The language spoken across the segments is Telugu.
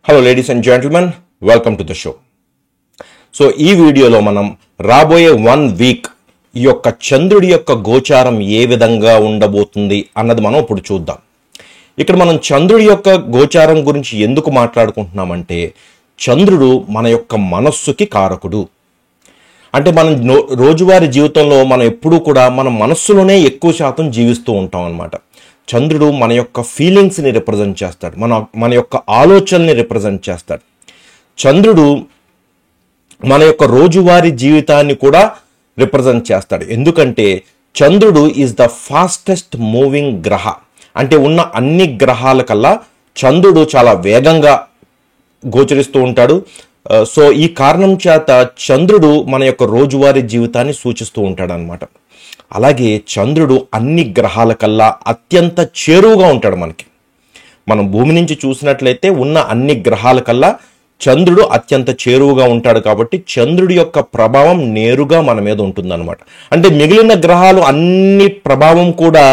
Hello ladies and gentlemen, welcome to the show. So ఈ వీడియోలో మనం రాబోయే 1 వీక్ ఈ యొక్క చంద్రుడి యొక్క గోచారం ఏ విధంగా ఉండబోతుంది అన్నది మనం ఇప్పుడు చూద్దాం. ఇక్కడ మనం చంద్రుడి యొక్క గోచారం గురించి ఎందుకు మాట్లాడుకుంటున్నామంటే, చంద్రుడు మన యొక్క మనస్సుకి కారకుడు. అంటే మనం రోజువారీ జీవితంలో మనం ఎప్పుడూ కూడా మన మనస్సులోనే ఎక్కువ శాతం జీవిస్తూ ఉంటాం అన్నమాట. చంద్రుడు మన యొక్క ఫీలింగ్స్ని రిప్రజెంట్ చేస్తాడు, మన యొక్క ఆలోచనల్ని రిప్రజెంట్ చేస్తాడు. చంద్రుడు మన యొక్క రోజువారీ జీవితాన్ని కూడా రిప్రజెంట్ చేస్తాడు. ఎందుకంటే చంద్రుడు ఈజ్ ద ఫాస్టెస్ట్ మూవింగ్ గ్రహ. అంటే ఉన్న అన్ని గ్రహాల కల్లా చంద్రుడు చాలా వేగంగా గోచరిస్తూ ఉంటాడు. సో ఈ కారణం చేత చంద్రుడు మన యొక్క రోజువారీ జీవితాన్ని సూచిస్తూ ఉంటాడు అన్నమాట. అలాగే చంద్రుడు అన్ని గ్రహాల కల్లా అత్యంత చేరువుగా ఉంటాడు మనకి. మనం భూమి నుంచి చూసినట్లయితే ఉన్న అన్ని గ్రహాల కల్లా చంద్రుడు అత్యంత చేరువుగా ఉంటాడు. కాబట్టి చంద్రుడి యొక్క ప్రభావం నేరుగా మన మీద ఉంటుందన్నమాట. అంటే మిగిలిన గ్రహాలు అన్ని ప్రభావం కూడా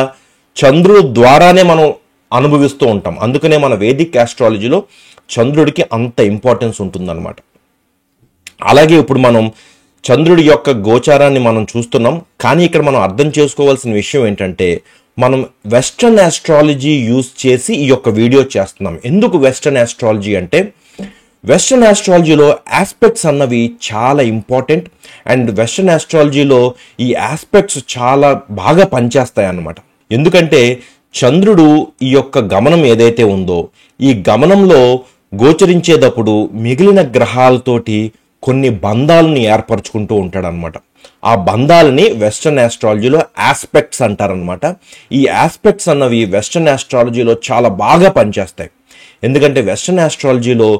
చంద్రుడు ద్వారానే మనం అనుభవిస్తూ ఉంటాం. అందుకనే మన వేదిక్ ఆస్ట్రాలజీలో చంద్రుడికి అంత ఇంపార్టెన్స్ ఉంటుందన్నమాట. అలాగే ఇప్పుడు మనం చంద్రుడి యొక్క గోచారాన్ని మనం చూస్తున్నాం. కానీ ఇక్కడ మనం అర్థం చేసుకోవాల్సిన విషయం ఏంటంటే, మనం వెస్టర్న్ ఆస్ట్రాలజీ యూజ్ చేసి ఈ యొక్క వీడియో చేస్తున్నాం. ఎందుకు వెస్టర్న్ ఆస్ట్రాలజీ అంటే, వెస్టర్న్ ఆస్ట్రాలజీలో ఆస్పెక్ట్స్ అన్నవి చాలా ఇంపార్టెంట్. అండ్ వెస్టర్న్ ఆస్ట్రాలజీలో ఈ ఆస్పెక్ట్స్ చాలా బాగా పనిచేస్తాయి అన్నమాట. ఎందుకంటే చంద్రుడు ఈ యొక్క గమనం ఏదైతే ఉందో, ఈ గమనంలో గోచరించేటప్పుడు మిగిలిన గ్రహాలతోటి కొన్ని బంధాలని ఏర్పరచుకుంటూ ఉంటాడు అనమాట. ఆ బంధాలని వెస్టర్న్ ఆస్ట్రాలజీలో ఆస్పెక్ట్స్ అంటారనమాట. ఈ ఆస్పెక్ట్స్ అన్నవి వెస్టర్న్ ఆస్ట్రాలజీలో చాలా బాగా పనిచేస్తాయి. ఎందుకంటే వెస్టర్న్ ఆస్ట్రాలజీలో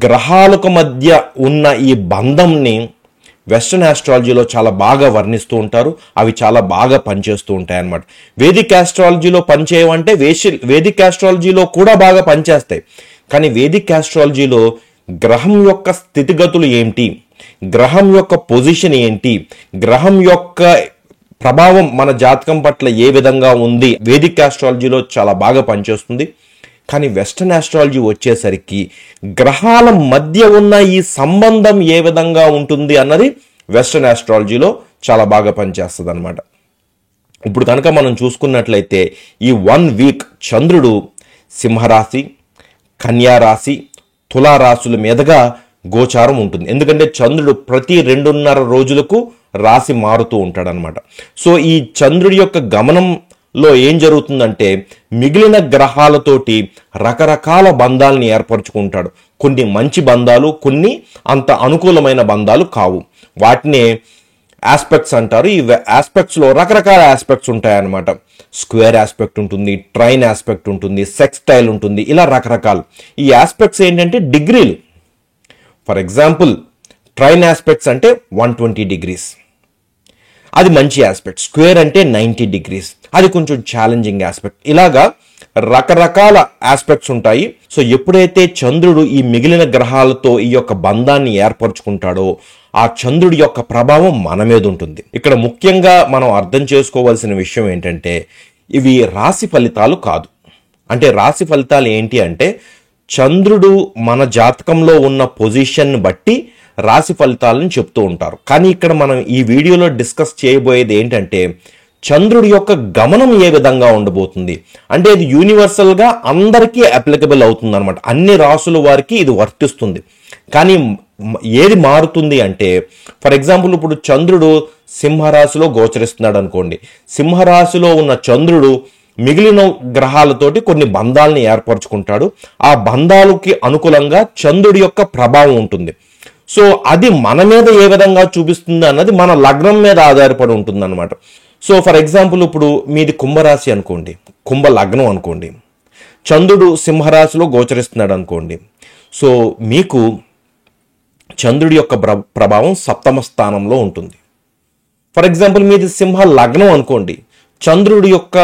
గ్రహాలకు మధ్య ఉన్న ఈ బంధంని వెస్టర్న్ ఆస్ట్రాలజీలో చాలా బాగా వర్ణిస్తూ ఉంటారు. అవి చాలా బాగా పనిచేస్తూ ఉంటాయి అన్నమాట. వేదిక్ ఆస్ట్రాలజీలో పనిచేయవంటే వేదిక్ ఆస్ట్రాలజీలో కూడా బాగా పనిచేస్తాయి. కానీ వేదిక్ ఆస్ట్రాలజీలో గ్రహం యొక్క స్థితిగతులు ఏంటి, గ్రహం యొక్క పొజిషన్ ఏంటి, గ్రహం యొక్క ప్రభావం మన జాతకం పట్ల ఏ విధంగా ఉంది, వేదిక్ ఆస్ట్రాలజీలో చాలా బాగా పనిచేస్తుంది. కానీ వెస్టర్న్ ఆస్ట్రాలజీ వచ్చేసరికి గ్రహాల మధ్య ఉన్న ఈ సంబంధం ఏ విధంగా ఉంటుంది అన్నది వెస్టర్న్ ఆస్ట్రాలజీలో చాలా బాగా పనిచేస్తుంది అనమాట. ఇప్పుడు కనుక మనం చూసుకున్నట్లయితే ఈ 1 వీక్ చంద్రుడు సింహరాశి, కన్యారాశి, తులారాశుల మీదుగా గోచారం ఉంటుంది. ఎందుకంటే చంద్రుడు ప్రతి 2.5 రోజులకు రాశి మారుతూ ఉంటాడనమాట. సో ఈ చంద్రుడి యొక్క గమనంలో ఏం జరుగుతుందంటే, మిగిలిన గ్రహాలతోటి రకరకాల బంధాలని ఏర్పరచుకుంటాడు. కొన్ని మంచి బంధాలు, కొన్ని అంత అనుకూలమైన బంధాలు కావు. వాటినే ఆస్పెక్ట్స్ అంటారు. ఈ ఆస్పెక్ట్స్లో రకరకాల ఆస్పెక్ట్స్ ఉంటాయన్నమాట. స్క్వేర్ ఆస్పెక్ట్ ఉంటుంది, ట్రైన్ ఆస్పెక్ట్ ఉంటుంది, సెక్స్టైల్ ఉంటుంది, ఇలా రకరకాలు. ఈ ఆస్పెక్ట్స్ ఏంటంటే డిగ్రీలు. ఫర్ ఎగ్జాంపుల్ ట్రైన్ ఆస్పెక్ట్స్ అంటే 120 డిగ్రీస్, అది మంచి ఆస్పెక్ట్. స్క్వేర్ అంటే 90 డిగ్రీస్, అది కొంచెం ఛాలెంజింగ్ ఆస్పెక్ట్. ఇలాగా రకరకాల ఆస్పెక్ట్స్ ఉంటాయి. సో ఎప్పుడైతే చంద్రుడు ఈ మిగిలిన గ్రహాలతో ఈ యొక్క బంధాన్ని ఏర్పరచుకుంటాడో, ఆ చంద్రుడి యొక్క ప్రభావం మన మీద ఉంటుంది. ఇక్కడ ముఖ్యంగా మనం అర్థం చేసుకోవాల్సిన విషయం ఏంటంటే, ఇవి రాశి ఫలితాలు కాదు. అంటే రాశి ఫలితాలు ఏంటి అంటే, చంద్రుడు మన జాతకంలో ఉన్న పొజిషన్ బట్టి రాశి ఫలితాలను చెప్తూ ఉంటారు. కానీ ఇక్కడ మనం ఈ వీడియోలో డిస్కస్ చేయబోయేది ఏంటంటే, చంద్రుడి యొక్క గమనం ఏ విధంగా ఉండబోతుంది. అంటే ఇది యూనివర్సల్గా అందరికీ అప్లికబుల్ అవుతుంది అనమాట. అన్ని రాసుల వారికి ఇది వర్తిస్తుంది. కానీ ఏది మారుతుంది అంటే, ఫర్ ఎగ్జాంపుల్ ఇప్పుడు చంద్రుడు సింహరాశిలో గోచరిస్తున్నాడు అనుకోండి. సింహరాశిలో ఉన్న చంద్రుడు మిగిలిన గ్రహాలతోటి కొన్ని బంధాలని ఏర్పరచుకుంటాడు. ఆ బంధాలకి అనుకూలంగా చంద్రుడి యొక్క ప్రభావం ఉంటుంది. సో అది మన మీద ఏ విధంగా చూపిస్తుంది అన్నది మన లగ్నం మీద ఆధారపడి ఉంటుంది అనమాట. సో ఫర్ ఎగ్జాంపుల్ ఇప్పుడు మీది కుంభరాశి అనుకోండి, కుంభ లగ్నం అనుకోండి, చంద్రుడు సింహరాశిలో గోచరిస్తున్నాడు అనుకోండి. సో మీకు చంద్రుడి యొక్క ప్రభావం 7వ స్థానంలో ఉంటుంది. ఫర్ ఎగ్జాంపుల్ మీది సింహ లగ్నం అనుకోండి, చంద్రుడి యొక్క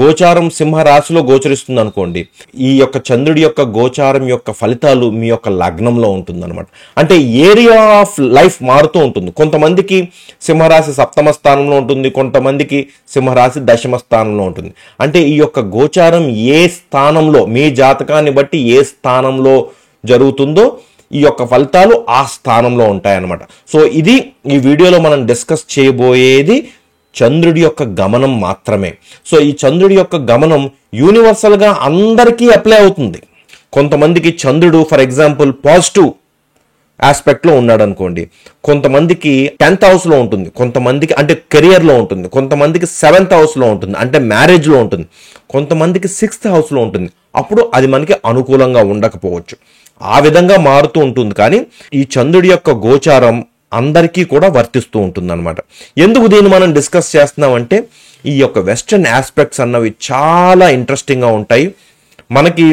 గోచారం సింహరాశిలో గోచరిస్తుంది అనుకోండి. ఈ యొక్క చంద్రుడి యొక్క గోచారం యొక్క ఫలితాలు మీ యొక్క లగ్నంలో ఉంటుంది అనమాట. అంటే ఏరియా ఆఫ్ లైఫ్ మారుతూ ఉంటుంది. కొంతమందికి సింహరాశి 7వ స్థానంలో ఉంటుంది, కొంతమందికి సింహరాశి 10వ స్థానంలో ఉంటుంది. అంటే ఈ యొక్క గోచారం ఏ స్థానంలో, మీ జాతకాన్ని బట్టి ఏ స్థానంలో జరుగుతుందో ఈ యొక్క ఫలితాలు ఆ స్థానంలో ఉంటాయన్నమాట. సో ఇది ఈ వీడియోలో మనం డిస్కస్ చేయబోయేది చంద్రుడి యొక్క గమనం మాత్రమే. సో ఈ చంద్రుడి యొక్క గమనం యూనివర్సల్గా అందరికీ అప్లై అవుతుంది. కొంతమందికి చంద్రుడు ఫర్ ఎగ్జాంపుల్ పాజిటివ్ ఆస్పెక్ట్లో ఉన్నాడు అనుకోండి, కొంతమందికి 10th హౌస్లో ఉంటుంది, కొంతమందికి అంటే కెరియర్లో ఉంటుంది, కొంతమందికి 7th హౌస్లో ఉంటుంది అంటే మ్యారేజ్లో ఉంటుంది, కొంతమందికి 6th హౌస్లో ఉంటుంది. అప్పుడు అది మనకి అనుకూలంగా ఉండకపోవచ్చు. ఆ విధంగా మారుతూ ఉంటుంది. కానీ ఈ చంద్రుడి యొక్క గోచారం అందరికీ కూడా వర్తిస్తూ ఉంటుంది అనమాట. ఎందుకు దీన్ని మనం డిస్కస్ చేస్తున్నామంటే ఈ యొక్క వెస్టర్న్ ఆస్పెక్ట్స్ అన్నవి చాలా ఇంట్రెస్టింగ్గా ఉంటాయి. మనకి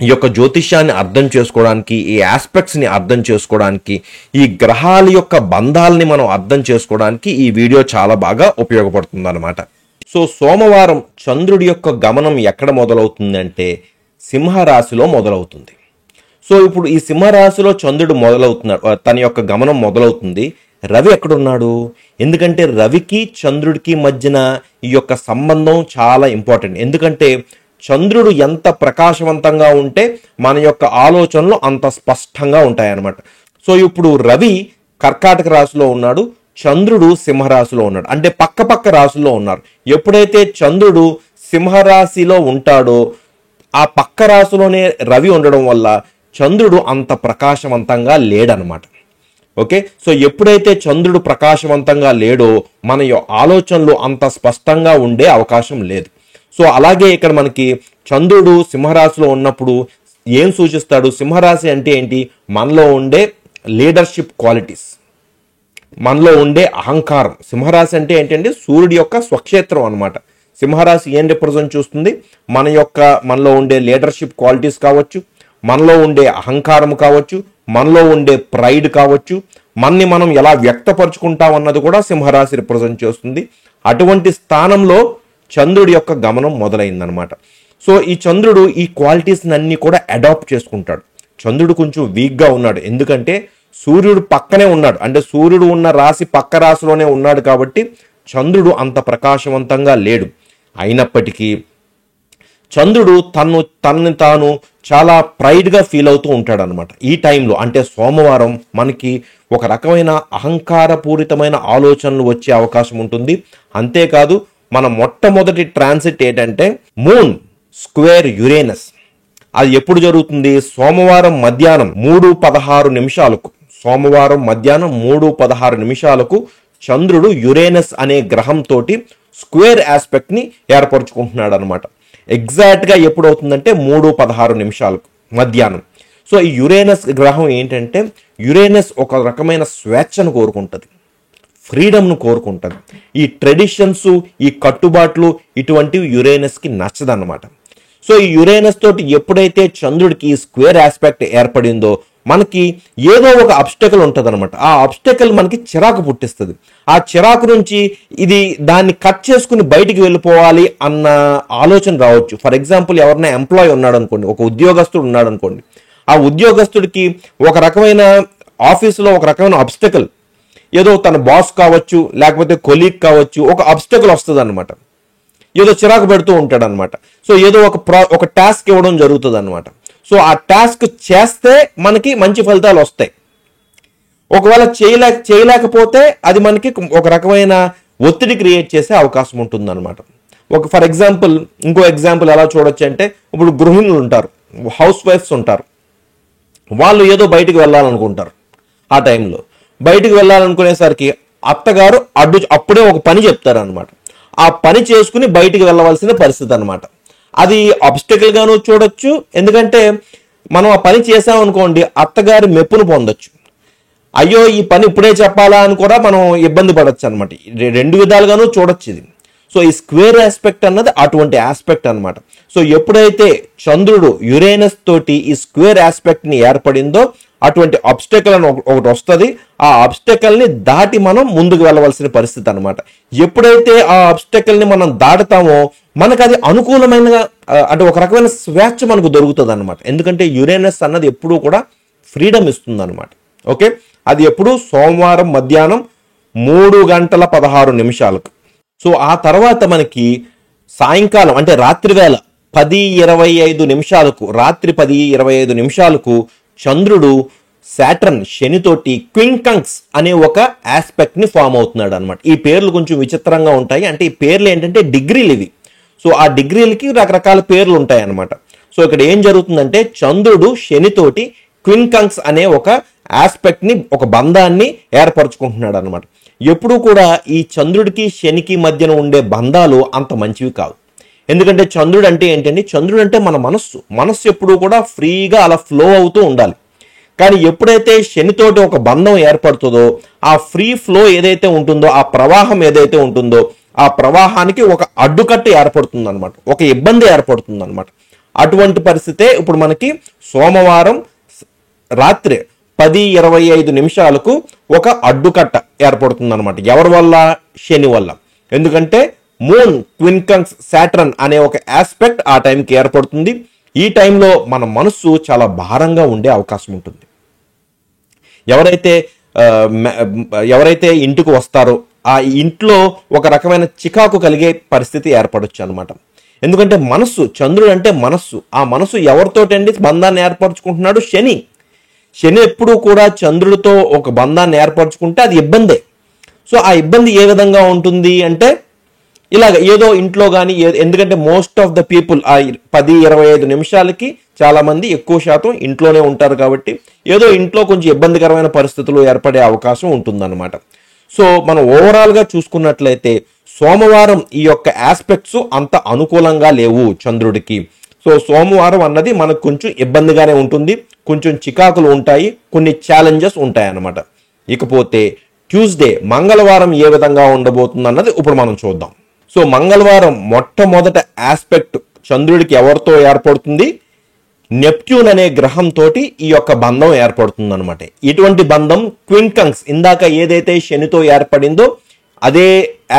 ఈ యొక్క జ్యోతిష్యాన్ని అర్థం చేసుకోవడానికి, ఈ ఆస్పెక్ట్స్ని అర్థం చేసుకోవడానికి, ఈ గ్రహాల యొక్క బంధాలని మనం అర్థం చేసుకోవడానికి ఈ వీడియో చాలా బాగా ఉపయోగపడుతుంది అనమాట. సో సోమవారం చంద్రుడి యొక్క గమనం ఎక్కడ మొదలవుతుందంటే సింహరాశిలో మొదలవుతుంది. సో ఇప్పుడు ఈ సింహరాశిలో చంద్రుడు మొదలవుతున్నాడు, తన యొక్క గమనం మొదలవుతుంది. రవి ఎక్కడున్నాడు? ఎందుకంటే రవికి చంద్రుడికి మధ్యన ఈ యొక్క సంబంధం చాలా ఇంపార్టెంట్. ఎందుకంటే చంద్రుడు ఎంత ప్రకాశవంతంగా ఉంటే మన యొక్క ఆలోచనలు అంత స్పష్టంగా ఉంటాయన్నమాట. సో ఇప్పుడు రవి కర్కాటక రాశిలో ఉన్నాడు, చంద్రుడు సింహరాశిలో ఉన్నాడు, అంటే పక్క పక్క రాశుల్లో ఉన్నారు. ఎప్పుడైతే చంద్రుడు సింహరాశిలో ఉంటాడో ఆ పక్క రాశిలోనే రవి ఉండడం వల్ల చంద్రుడు అంత ప్రకాశవంతంగా లేడనమాట. ఓకే, సో ఎప్పుడైతే చంద్రుడు ప్రకాశవంతంగా లేడో మన ఆలోచనలు అంత స్పష్టంగా ఉండే అవకాశం లేదు. సో అలాగే ఇక్కడ మనకి చంద్రుడు సింహరాశిలో ఉన్నప్పుడు ఏం సూచిస్తాడు? సింహరాశి అంటే ఏంటి? మనలో ఉండే లీడర్షిప్ క్వాలిటీస్, మనలో ఉండే అహంకారం. సింహరాశి అంటే ఏంటంటే సూర్యుడి యొక్క స్వక్షేత్రం అనమాట. సింహరాశి ఏం రిప్రజెంట్ చేస్తుంది? మనలో ఉండే లీడర్షిప్ క్వాలిటీస్ కావచ్చు, మనలో ఉండే అహంకారం కావచ్చు, మనలో ఉండే ప్రైడ్ కావచ్చు, మనని మనం ఎలా వ్యక్తపరుచుకుంటాం అన్నది కూడా సింహరాశి రిప్రజెంట్ చేస్తుంది. అటువంటి స్థానంలో చంద్రుడి యొక్క గమనం మొదలైందనమాట. సో ఈ చంద్రుడు ఈ క్వాలిటీస్ అన్ని కూడా అడాప్ట్ చేసుకుంటాడు. చంద్రుడు కొంచెం వీక్గా ఉన్నాడు, ఎందుకంటే సూర్యుడు పక్కనే ఉన్నాడు, అంటే సూర్యుడు ఉన్న రాశి పక్క రాశిలోనే ఉన్నాడు కాబట్టి చంద్రుడు అంత ప్రకాశవంతంగా లేడు. అయినప్పటికీ చంద్రుడు తనని తాను చాలా ప్రైడ్గా ఫీల్ అవుతూ ఉంటాడు అనమాట. ఈ టైంలో అంటే సోమవారం మనకి ఒక రకమైన అహంకారపూరితమైన ఆలోచనలు వచ్చే అవకాశం ఉంటుంది. అంతేకాదు మన మొట్టమొదటి ట్రాన్సిట్ ఏంటంటే మూన్ స్క్వేర్ యురేనస్. అది ఎప్పుడు జరుగుతుంది? సోమవారం మధ్యాహ్నం 3:16 నిమిషాలకు, సోమవారం మధ్యాహ్నం 3:16 నిమిషాలకు చంద్రుడు యురేనస్ అనే గ్రహంతో స్క్వేర్ ఆస్పెక్ట్ని ఏర్పరచుకుంటున్నాడు అనమాట. ఎగ్జాక్ట్గా ఎప్పుడు అవుతుందంటే 3:16 నిమిషాలకు మధ్యాహ్నం. సో ఈ యురేనస్ గ్రహం ఏంటంటే యురేనస్ ఒక రకమైన స్వేచ్ఛను కోరుకుంటుంది, ఫ్రీడమ్ను కోరుకుంటుంది. ఈ ట్రెడిషన్స్, ఈ కట్టుబాట్లు ఇటువంటివి యురేనస్కి నచ్చదన్నమాట. సో ఈ యురేనస్ తోటి ఎప్పుడైతే చంద్రుడికి ఈ స్క్వేర్ ఆస్పెక్ట్ ఏర్పడిందో మనకి ఏదో ఒక అబ్స్టకల్ ఉంటుంది అనమాట. ఆ అబ్స్టకల్ మనకి చిరాకు పుట్టిస్తుంది. ఆ చిరాకు నుంచి దాన్ని కట్ చేసుకుని బయటికి వెళ్ళిపోవాలి అన్న ఆలోచన రావచ్చు. ఫర్ ఎగ్జాంపుల్ ఎవరైనా ఎంప్లాయీ ఉన్నాడు అనుకోండి, ఒక ఉద్యోగస్తుడు ఉన్నాడు అనుకోండి, ఆ ఉద్యోగస్తుడికి ఒక రకమైన ఆఫీసులో ఒక రకమైన అబ్స్టకల్, ఏదో తన బాస్ కావచ్చు లేకపోతే కొలీగ్ కావచ్చు, ఒక అబ్స్టకల్ వస్తుంది అనమాట. ఏదో చిరాకు పెడుతూ ఉంటాడు అనమాట. సో ఏదో ఒక టాస్క్ ఇవ్వడం జరుగుతుంది అనమాట. సో ఆ టాస్క్ చేస్తే మనకి మంచి ఫలితాలు వస్తాయి. ఒకవేళ చేయలేకపోతే అది మనకి ఒక రకమైన ఒత్తిడి క్రియేట్ చేసే అవకాశం ఉంటుంది అనమాట. ఫర్ ఎగ్జాంపుల్ ఇంకో ఎగ్జాంపుల్ ఎలా చూడొచ్చు అంటే, ఇప్పుడు గృహిణులు ఉంటారు, హౌస్ వైఫ్స్ ఉంటారు, వాళ్ళు ఏదో బయటికి వెళ్ళాలనుకుంటారు. ఆ టైంలో బయటికి వెళ్ళాలనుకునేసరికి అత్తగారు అప్పుడే ఒక పని చెప్తారు అనమాట. ఆ పని చేసుకుని బయటికి వెళ్ళవలసిన పరిస్థితి అనమాట. అది ఆబ్స్టకల్ గాను చూడొచ్చు, ఎందుకంటే మనం ఆ పని చేసామనుకోండి అత్తగారి మెప్పును పొందొచ్చు. అయ్యో ఈ పని ఇప్పుడే చెప్పాలా అని కూడా మనం ఇబ్బంది పడవచ్చు అనమాట. 2 విధాలుగాను చూడొచ్చు ఇది. సో ఈ స్క్వేర్ ఆస్పెక్ట్ అన్నది అటువంటి ఆస్పెక్ట్ అనమాట. సో ఎప్పుడైతే చంద్రుడు యురేనస్ తోటి ఈ స్క్వేర్ ఆస్పెక్ట్ ని ఏర్పడిందో అటువంటి అబ్స్టకల్ అని ఒకటి వస్తుంది. ఆ అబ్స్టకల్ ని దాటి మనం ముందుకు వెళ్ళవలసిన పరిస్థితి అనమాట. ఎప్పుడైతే ఆ అబ్స్టకల్ ని మనం దాటుతామో మనకు అది అనుకూలమైన అంటే ఒక రకమైన స్వేచ్ఛ మనకు దొరుకుతుంది అనమాట. ఎందుకంటే యురేనస్ అన్నది ఎప్పుడూ కూడా ఫ్రీడమ్ ఇస్తుంది అనమాట. ఓకే, అది ఎప్పుడు సోమవారం మధ్యాహ్నం 3:16 నిమిషాలకు. సో ఆ తర్వాత మనకి సాయంకాలం అంటే రాత్రి వేళ 10:25 నిమిషాలకు, రాత్రి 10:25 నిమిషాలకు చంద్రుడు సాటర్న్ శనితోటి క్వింకంక్స్ అనే ఒక ఆస్పెక్ట్ ని ఫామ్ అవుతున్నాడు అనమాట. ఈ పేర్లు కొంచెం విచిత్రంగా ఉంటాయి. అంటే ఈ పేర్లు ఏంటంటే డిగ్రీలు ఇవి. సో ఆ డిగ్రీలకి రకరకాల పేర్లు ఉంటాయి అనమాట. సో ఇక్కడ ఏం జరుగుతుందంటే చంద్రుడు శనితోటి క్వింకంక్స్ అనే ఒక ఆస్పెక్ట్ ని, ఒక బంధాన్ని ఏర్పరచుకుంటున్నాడు అనమాట. ఎప్పుడు కూడా ఈ చంద్రుడికి శనికి మధ్యన ఉండే బంధాలు అంత మంచివి కావు. ఎందుకంటే చంద్రుడు అంటే ఏంటంటే, చంద్రుడు అంటే మన మనస్సు ఎప్పుడు కూడా ఫ్రీగా అలా ఫ్లో అవుతూ ఉండాలి. కానీ ఎప్పుడైతే శనితోటి ఒక బంధం ఏర్పడుతుందో, ఆ ఫ్రీ ఫ్లో ఏదైతే ఉంటుందో, ఆ ప్రవాహం ఏదైతే ఉంటుందో, ఆ ప్రవాహానికి ఒక అడ్డుకట్ట ఏర్పడుతుంది అనమాట, ఒక ఇబ్బంది ఏర్పడుతుంది అనమాట. అటువంటి పరిస్థితే ఇప్పుడు మనకి సోమవారం రాత్రి 10:25 నిమిషాలకు ఒక అడ్డుకట్ట ఏర్పడుతుంది అనమాట. ఎవరి వల్ల? శని వల్ల. ఎందుకంటే మూన్ క్వింకంక్స్ సాటర్న్ అనే ఒక ఆస్పెక్ట్ ఆ టైంకి ఏర్పడుతుంది. ఈ టైంలో మన మనస్సు చాలా భారంగా ఉండే అవకాశం ఉంటుంది. ఎవరైతే ఇంటికి వస్తారో ఆ ఇంట్లో ఒక రకమైన చికాకు కలిగే పరిస్థితి ఏర్పడొచ్చు అనమాట. ఎందుకంటే మనస్సు, చంద్రుడు అంటే మనస్సు. ఆ మనస్సు ఎవరితోటండి బంధాన్ని ఏర్పరచుకుంటున్నాడు? శని ఎప్పుడూ కూడా చంద్రుడితో ఒక బంధాన్ని ఏర్పరచుకుంటే అది ఇబ్బందే. సో ఆ ఇబ్బంది ఏ విధంగా ఉంటుంది అంటే ఇలాగ ఏదో ఇంట్లో కానీ, ఎందుకంటే మోస్ట్ ఆఫ్ ద పీపుల్ ఆ 10:25 నిమిషాలకి చాలా మంది ఎక్కువ శాతం ఇంట్లోనే ఉంటారు కాబట్టి ఏదో ఇంట్లో కొంచెం ఇబ్బందికరమైన పరిస్థితులు ఏర్పడే అవకాశం ఉంటుందన్నమాట. సో మనం ఓవరాల్గా చూసుకున్నట్లయితే సోమవారం ఈ యొక్క ఆస్పెక్ట్స్ అంత అనుకూలంగా లేవు చంద్రుడికి. సో సోమవారం అన్నది మనకు కొంచెం ఇబ్బందిగానే ఉంటుంది, కొంచెం చికాకులు ఉంటాయి, కొన్ని ఛాలెంజెస్ ఉంటాయి అన్నమాట. ఇకపోతే ట్యూస్డే, మంగళవారం ఏ విధంగా ఉండబోతుంది అన్నది ఇప్పుడు మనం చూద్దాం. సో మంగళవారం మొట్టమొదట ఆస్పెక్ట్ చంద్రుడికి ఎవరితో ఏర్పడుతుంది? నెప్ట్యూన్ అనే గ్రహంతో ఈ యొక్క బంధం ఏర్పడుతుంది అనమాట. ఇటువంటి బంధం క్వింకంక్స్, ఇందాక ఏదైతే శనితో ఏర్పడిందో అదే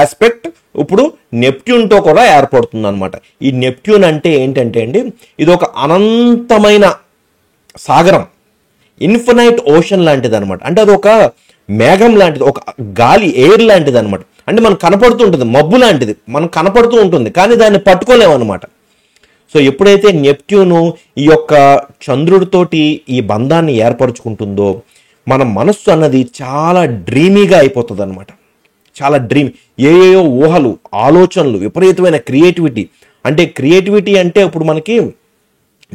ఆస్పెక్ట్ ఇప్పుడు నెప్ట్యూన్తో కూడా ఏర్పడుతుంది అనమాట. ఈ నెప్ట్యూన్ అంటే ఏంటంటే అండి, ఇది ఒక అనంతమైన సాగరం, ఇన్ఫినైట్ ఓషన్ లాంటిది అనమాట. అంటే అది ఒక మేఘం లాంటిది, ఒక గాలి, ఎయిర్ లాంటిది అనమాట. అంటే మనకు కనపడుతూ ఉంటుంది, మబ్బు లాంటిది మనకు కనపడుతూ ఉంటుంది, కానీ దాన్ని పట్టుకోలేము అనమాట. సో ఎప్పుడైతే నెప్ట్యూను ఈ యొక్క చంద్రుడితోటి ఈ బంధాన్ని ఏర్పరచుకుంటుందో మన మనస్సు అన్నది చాలా డ్రీమీగా అయిపోతుంది అనమాట. చాలా ఏయో ఊహలు, ఆలోచనలు, విపరీతమైన క్రియేటివిటీ. అంటే క్రియేటివిటీ అంటే ఇప్పుడు మనకి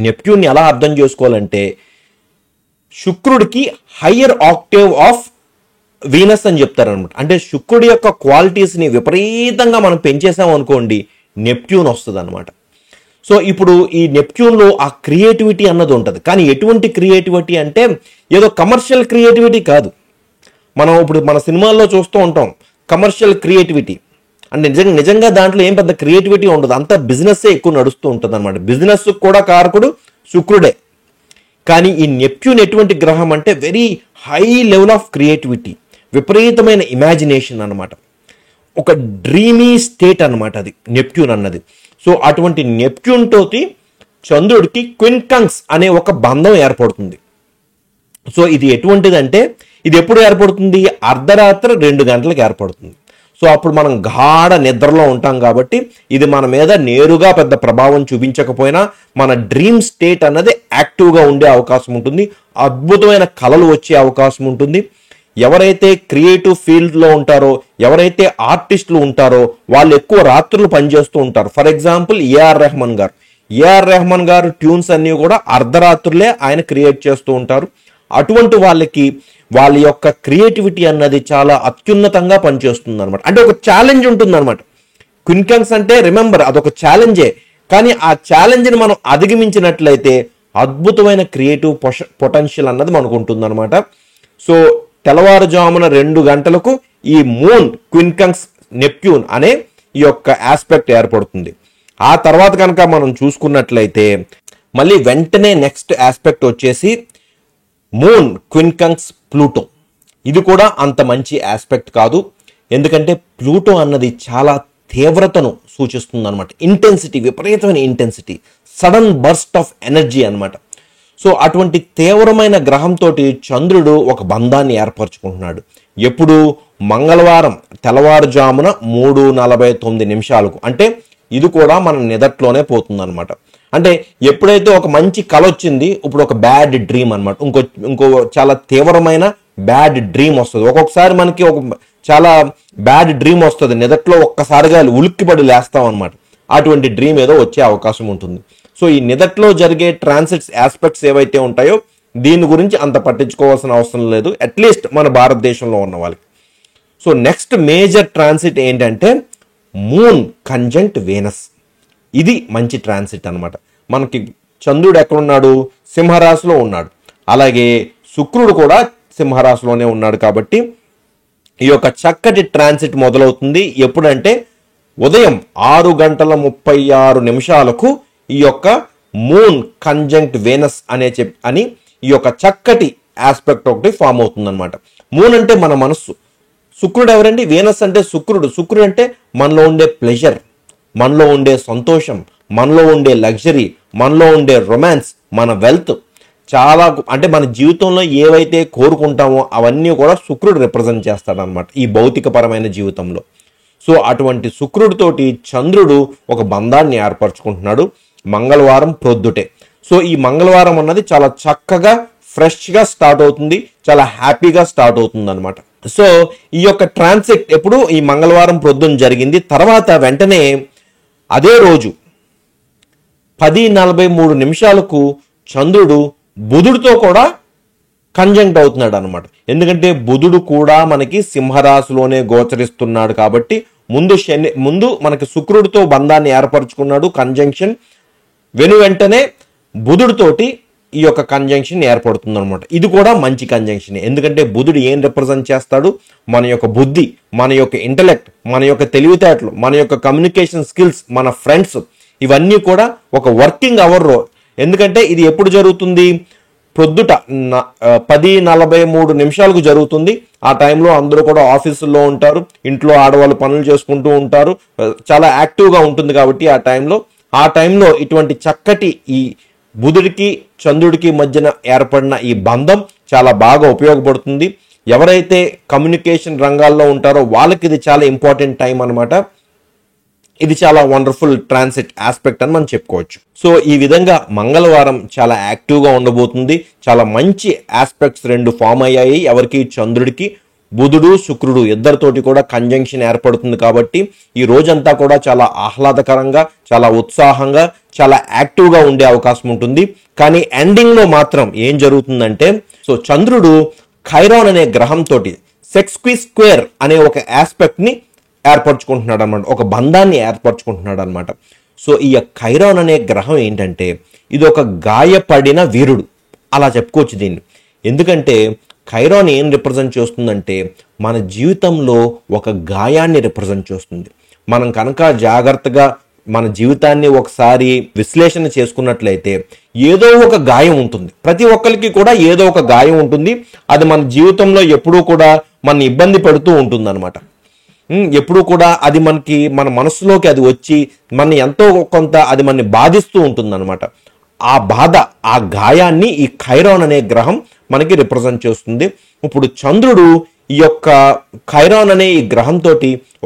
నెప్ట్యూన్ని ఎలా అర్థం చేసుకోవాలంటే శుక్రుడికి హయ్యర్ ఆక్టేవ్ ఆఫ్ వీనస్ అని చెప్తారనమాట. అంటే శుక్రుడి యొక్క క్వాలిటీస్ని విపరీతంగా మనం పెంచేసాం అనుకోండి, నెప్ట్యూన్ వస్తుంది అనమాట. సో ఇప్పుడు ఈ నెప్ట్యూన్లో ఆ క్రియేటివిటీ అన్నది ఉంటుంది. కానీ ఎటువంటి క్రియేటివిటీ అంటే ఏదో కమర్షియల్ క్రియేటివిటీ కాదు. మనం ఇప్పుడు మన సినిమాల్లో చూస్తూ ఉంటాం కమర్షియల్ క్రియేటివిటీ అంటే నిజంగా దాంట్లో ఏం పెద్ద క్రియేటివిటీ ఉండదు, అంతా బిజినెస్సే ఎక్కువ నడుస్తూ ఉంటుంది అనమాట. బిజినెస్ కూడా కారకుడు శుక్రుడే. కానీ ఈ నెప్ట్యూన్ ఎటువంటి గ్రహం అంటే very high level of creativity, విపరీతమైన ఇమాజినేషన్ అనమాట, ఒక డ్రీమీ స్టేట్ అనమాట అది నెప్ట్యూన్ అన్నది. సో అటువంటి నెప్ట్యూన్ తోటి చంద్రుడికి క్వింకంక్స్ అనే ఒక బంధం ఏర్పడుతుంది. సో ఇది ఎటువంటిదంటే ఇది ఎప్పుడు ఏర్పడుతుంది? అర్ధరాత్రి 2 గంటలకు ఏర్పడుతుంది. సో అప్పుడు మనం గాఢ నిద్రలో ఉంటాం కాబట్టి ఇది మన మీద నేరుగా పెద్ద ప్రభావం చూపించకపోయినా మన డ్రీమ్ స్టేట్ అన్నది యాక్టివ్గా ఉండే అవకాశం ఉంటుంది, అద్భుతమైన కళలు వచ్చే అవకాశం ఉంటుంది. ఎవరైతే క్రియేటివ్ ఫీల్డ్లో ఉంటారో, ఎవరైతే ఆర్టిస్టులు ఉంటారో వాళ్ళు ఎక్కువ రాత్రులు పనిచేస్తూ ఉంటారు. ఫర్ ఎగ్జాంపుల్ ఏఆర్ రెహమాన్ గారు ట్యూన్స్ అన్నీ కూడా అర్ధరాత్రులే ఆయన క్రియేట్ చేస్తూ ఉంటారు. అటువంటి వాళ్ళకి వాళ్ళ యొక్క క్రియేటివిటీ అన్నది చాలా అత్యున్నతంగా పనిచేస్తుంది అనమాట. అంటే ఒక ఛాలెంజ్ ఉంటుంది అనమాట. క్వింకంక్స్ అంటే రిమెంబర్ అదొక ఛాలెంజే, కానీ ఆ ఛాలెంజ్ని మనం అధిగమించినట్లయితే అద్భుతమైన క్రియేటివ్ పొటెన్షియల్ అన్నది మనకు ఉంటుంది అనమాట. సో తెల్లవారుజామున 2 గంటలకు ఈ మూన్ క్వింకంక్స్ నెప్ట్యూన్ అనే ఈ యొక్క ఆస్పెక్ట్ ఏర్పడుతుంది. ఆ తర్వాత కనుక మనం చూసుకున్నట్లయితే మళ్ళీ వెంటనే నెక్స్ట్ ఆస్పెక్ట్ వచ్చేసి మూన్ క్వింకంక్స్ ప్లూటో. ఇది కూడా అంత మంచి ఆస్పెక్ట్ కాదు, ఎందుకంటే ప్లూటో అన్నది చాలా తీవ్రతను సూచిస్తుంది అనమాట. ఇంటెన్సిటీ, విపరీతమైన intensity, sudden burst of energy అనమాట. సో అటువంటి తీవ్రమైన గ్రహంతో చంద్రుడు ఒక బంధాన్ని ఏర్పరచుకుంటున్నాడు. ఎప్పుడు? మంగళవారం తెల్లవారుజామున 3:49 నిమిషాలకు. అంటే ఇది కూడా మన నిదట్లోనే పోతుంది అనమాట. అంటే ఎప్పుడైతే ఒక మంచి కల వచ్చింది, ఇప్పుడు ఒక బ్యాడ్ డ్రీమ్ అనమాట, ఇంకో చాలా తీవ్రమైన బ్యాడ్ డ్రీమ్ వస్తుంది. ఒక్కొక్కసారి మనకి ఒక చాలా బ్యాడ్ డ్రీమ్ వస్తుంది, నిదట్లో ఒక్కసారిగా ఉలిక్కిపడి లేస్తాం అనమాట. అటువంటి డ్రీమ్ ఏదో వచ్చే అవకాశం ఉంటుంది. సో ఈ నిదట్లో జరిగే ట్రాన్సిట్స్ ఆస్పెక్ట్స్ ఏవైతే ఉంటాయో దీని గురించి అంత పట్టించుకోవాల్సిన అవసరం లేదు, అట్లీస్ట్ మన భారతదేశంలో ఉన్న వాళ్ళకి. సో నెక్స్ట్ మేజర్ ట్రాన్సిట్ ఏంటంటే మూన్ కంజంక్ట్ వీనస్. ఇది మంచి ట్రాన్సిట్ అనమాట. మనకి చంద్రుడు ఎక్కడున్నాడు? సింహరాశిలో ఉన్నాడు. అలాగే శుక్రుడు కూడా సింహరాశిలోనే ఉన్నాడు. కాబట్టి ఈ యొక్క చక్కటి ట్రాన్సిట్ మొదలవుతుంది ఎప్పుడంటే ఉదయం 6:36 ఈ యొక్క మూన్ కంజంక్ట్ వీనస్ అని ఈ యొక్క చక్కటి ఆస్పెక్ట్ ఒకటి ఫామ్ అవుతుంది అనమాట. మూన్ అంటే మన మనస్సు, శుక్రుడు ఎవరండి? వీనస్ అంటే శుక్రుడు. శుక్రుడు అంటే మనలో ఉండే ప్లెజర్, మనలో ఉండే సంతోషం, మనలో ఉండే లగ్జరీ, మనలో ఉండే రొమాన్స్, మన వెల్త్, చాలా అంటే మన జీవితంలో ఏవైతే కోరుకుంటామో అవన్నీ కూడా శుక్రుడు రిప్రజెంట్ చేస్తాడనమాట ఈ భౌతికపరమైన జీవితంలో. సో అటువంటి శుక్రుడితోటి చంద్రుడు ఒక బంధాన్ని ఏర్పరచుకుంటున్నాడు మంగళవారం ప్రొద్దుటే. సో ఈ మంగళవారం అన్నది చాలా చక్కగా ఫ్రెష్గా స్టార్ట్ అవుతుంది, చాలా హ్యాపీగా స్టార్ట్ అవుతుంది అనమాట. సో ఈ యొక్క ట్రాన్సిట్ ఎప్పుడు ఈ మంగళవారం ప్రొద్దున జరిగింది. తర్వాత వెంటనే అదే రోజు 10:43 చంద్రుడు బుధుడితో కూడా కంజంక్ట్ అవుతున్నాడు అనమాట. ఎందుకంటే బుధుడు కూడా మనకి సింహరాశిలోనే గోచరిస్తున్నాడు కాబట్టి ముందు మనకి శుక్రుడితో బంధాన్ని ఏర్పరచుకున్నాడు కంజంక్షన్, వెంటనే బుధుడితోటి ఈ యొక్క కంజంక్షన్ ఏర్పడుతుంది అనమాట. ఇది కూడా మంచి కంజంక్షన్. ఎందుకంటే బుధుడు ఏం రిప్రజెంట్ చేస్తాడు? మన యొక్క బుద్ధి, మన యొక్క ఇంటలెక్ట్, మన యొక్క తెలివితేటలు, మన యొక్క కమ్యూనికేషన్ స్కిల్స్, మన ఫ్రెండ్స్, ఇవన్నీ కూడా ఒక వర్కింగ్ అవర్. ఎందుకంటే ఇది ఎప్పుడు జరుగుతుంది? ప్రొద్దుట 10:43 జరుగుతుంది. ఆ టైంలో అందరూ కూడా ఆఫీసుల్లో ఉంటారు, ఇంట్లో ఆడవాళ్ళు పనులు చేసుకుంటూ ఉంటారు, చాలా యాక్టివ్గా ఉంటుంది. కాబట్టి ఆ టైంలో ఇటువంటి చక్కటి ఈ బుధుడికి చంద్రుడికి మధ్యన ఏర్పడిన ఈ బంధం చాలా బాగా ఉపయోగపడుతుంది. ఎవరైతే కమ్యూనికేషన్ రంగాల్లో ఉంటారో వాళ్ళకి ఇది చాలా ఇంపార్టెంట్ టైం అనమాట. ఇది చాలా వండర్ఫుల్ ట్రాన్సిట్ ఆస్పెక్ట్ అని మనం చెప్పుకోవచ్చు. సో ఈ విధంగా మంగళవారం చాలా యాక్టివ్గా ఉండబోతుంది. చాలా మంచి ఆస్పెక్ట్స్ 2 ఫామ్ అయ్యాయి. ఎవరికి? చంద్రుడికి. బుధుడు శుక్రుడు ఇద్దరితోటి కూడా కంజంక్షన్ ఏర్పడుతుంది. కాబట్టి ఈ రోజంతా కూడా చాలా ఆహ్లాదకరంగా, చాలా ఉత్సాహంగా, చాలా యాక్టివ్గా ఉండే అవకాశం ఉంటుంది. కానీ ఎండింగ్లో మాత్రం ఏం జరుగుతుందంటే, సో చంద్రుడు ఖైరాన్ అనే గ్రహంతో సెక్స్క్విస్క్వేర్ అనే ఒక ఆస్పెక్ట్ని ఏర్పరచుకుంటున్నాడు అనమాట, ఒక బంధాన్ని ఏర్పరచుకుంటున్నాడు అనమాట. సో ఈ ఖైరాన్ అనే గ్రహం ఏంటంటే ఇది ఒక గాయపడిన వీరుడు అలా చెప్పుకోవచ్చు దీన్ని. ఎందుకంటే ఖైరాన్ ఏం రిప్రజెంట్ చేస్తుందంటే మన జీవితంలో ఒక గాయాన్ని రిప్రజెంట్ చేస్తుంది. మనం కనుక జాగ్రత్తగా మన జీవితాన్ని ఒకసారి విశ్లేషణ చేసుకున్నట్లయితే ఏదో ఒక గాయం ఉంటుంది. ప్రతి ఒక్కరికి కూడా ఏదో ఒక గాయం ఉంటుంది. అది మన జీవితంలో ఎప్పుడూ కూడా మన ఇబ్బంది పెడుతూ ఉంటుంది అనమాట. ఎప్పుడు కూడా అది మన మనసులోకి అది వచ్చి మన ఎంతో కొంత అది మనని బాధిస్తూ ఉంటుంది అనమాట. ఆ బాధ, ఆ గాయాన్ని ఈ ఖైరాన్ అనే గ్రహం మనకి రిప్రజెంట్ చేస్తుంది. ఇప్పుడు చంద్రుడు ఈ యొక్క ఖైరాన్ అనే ఈ గ్రహంతో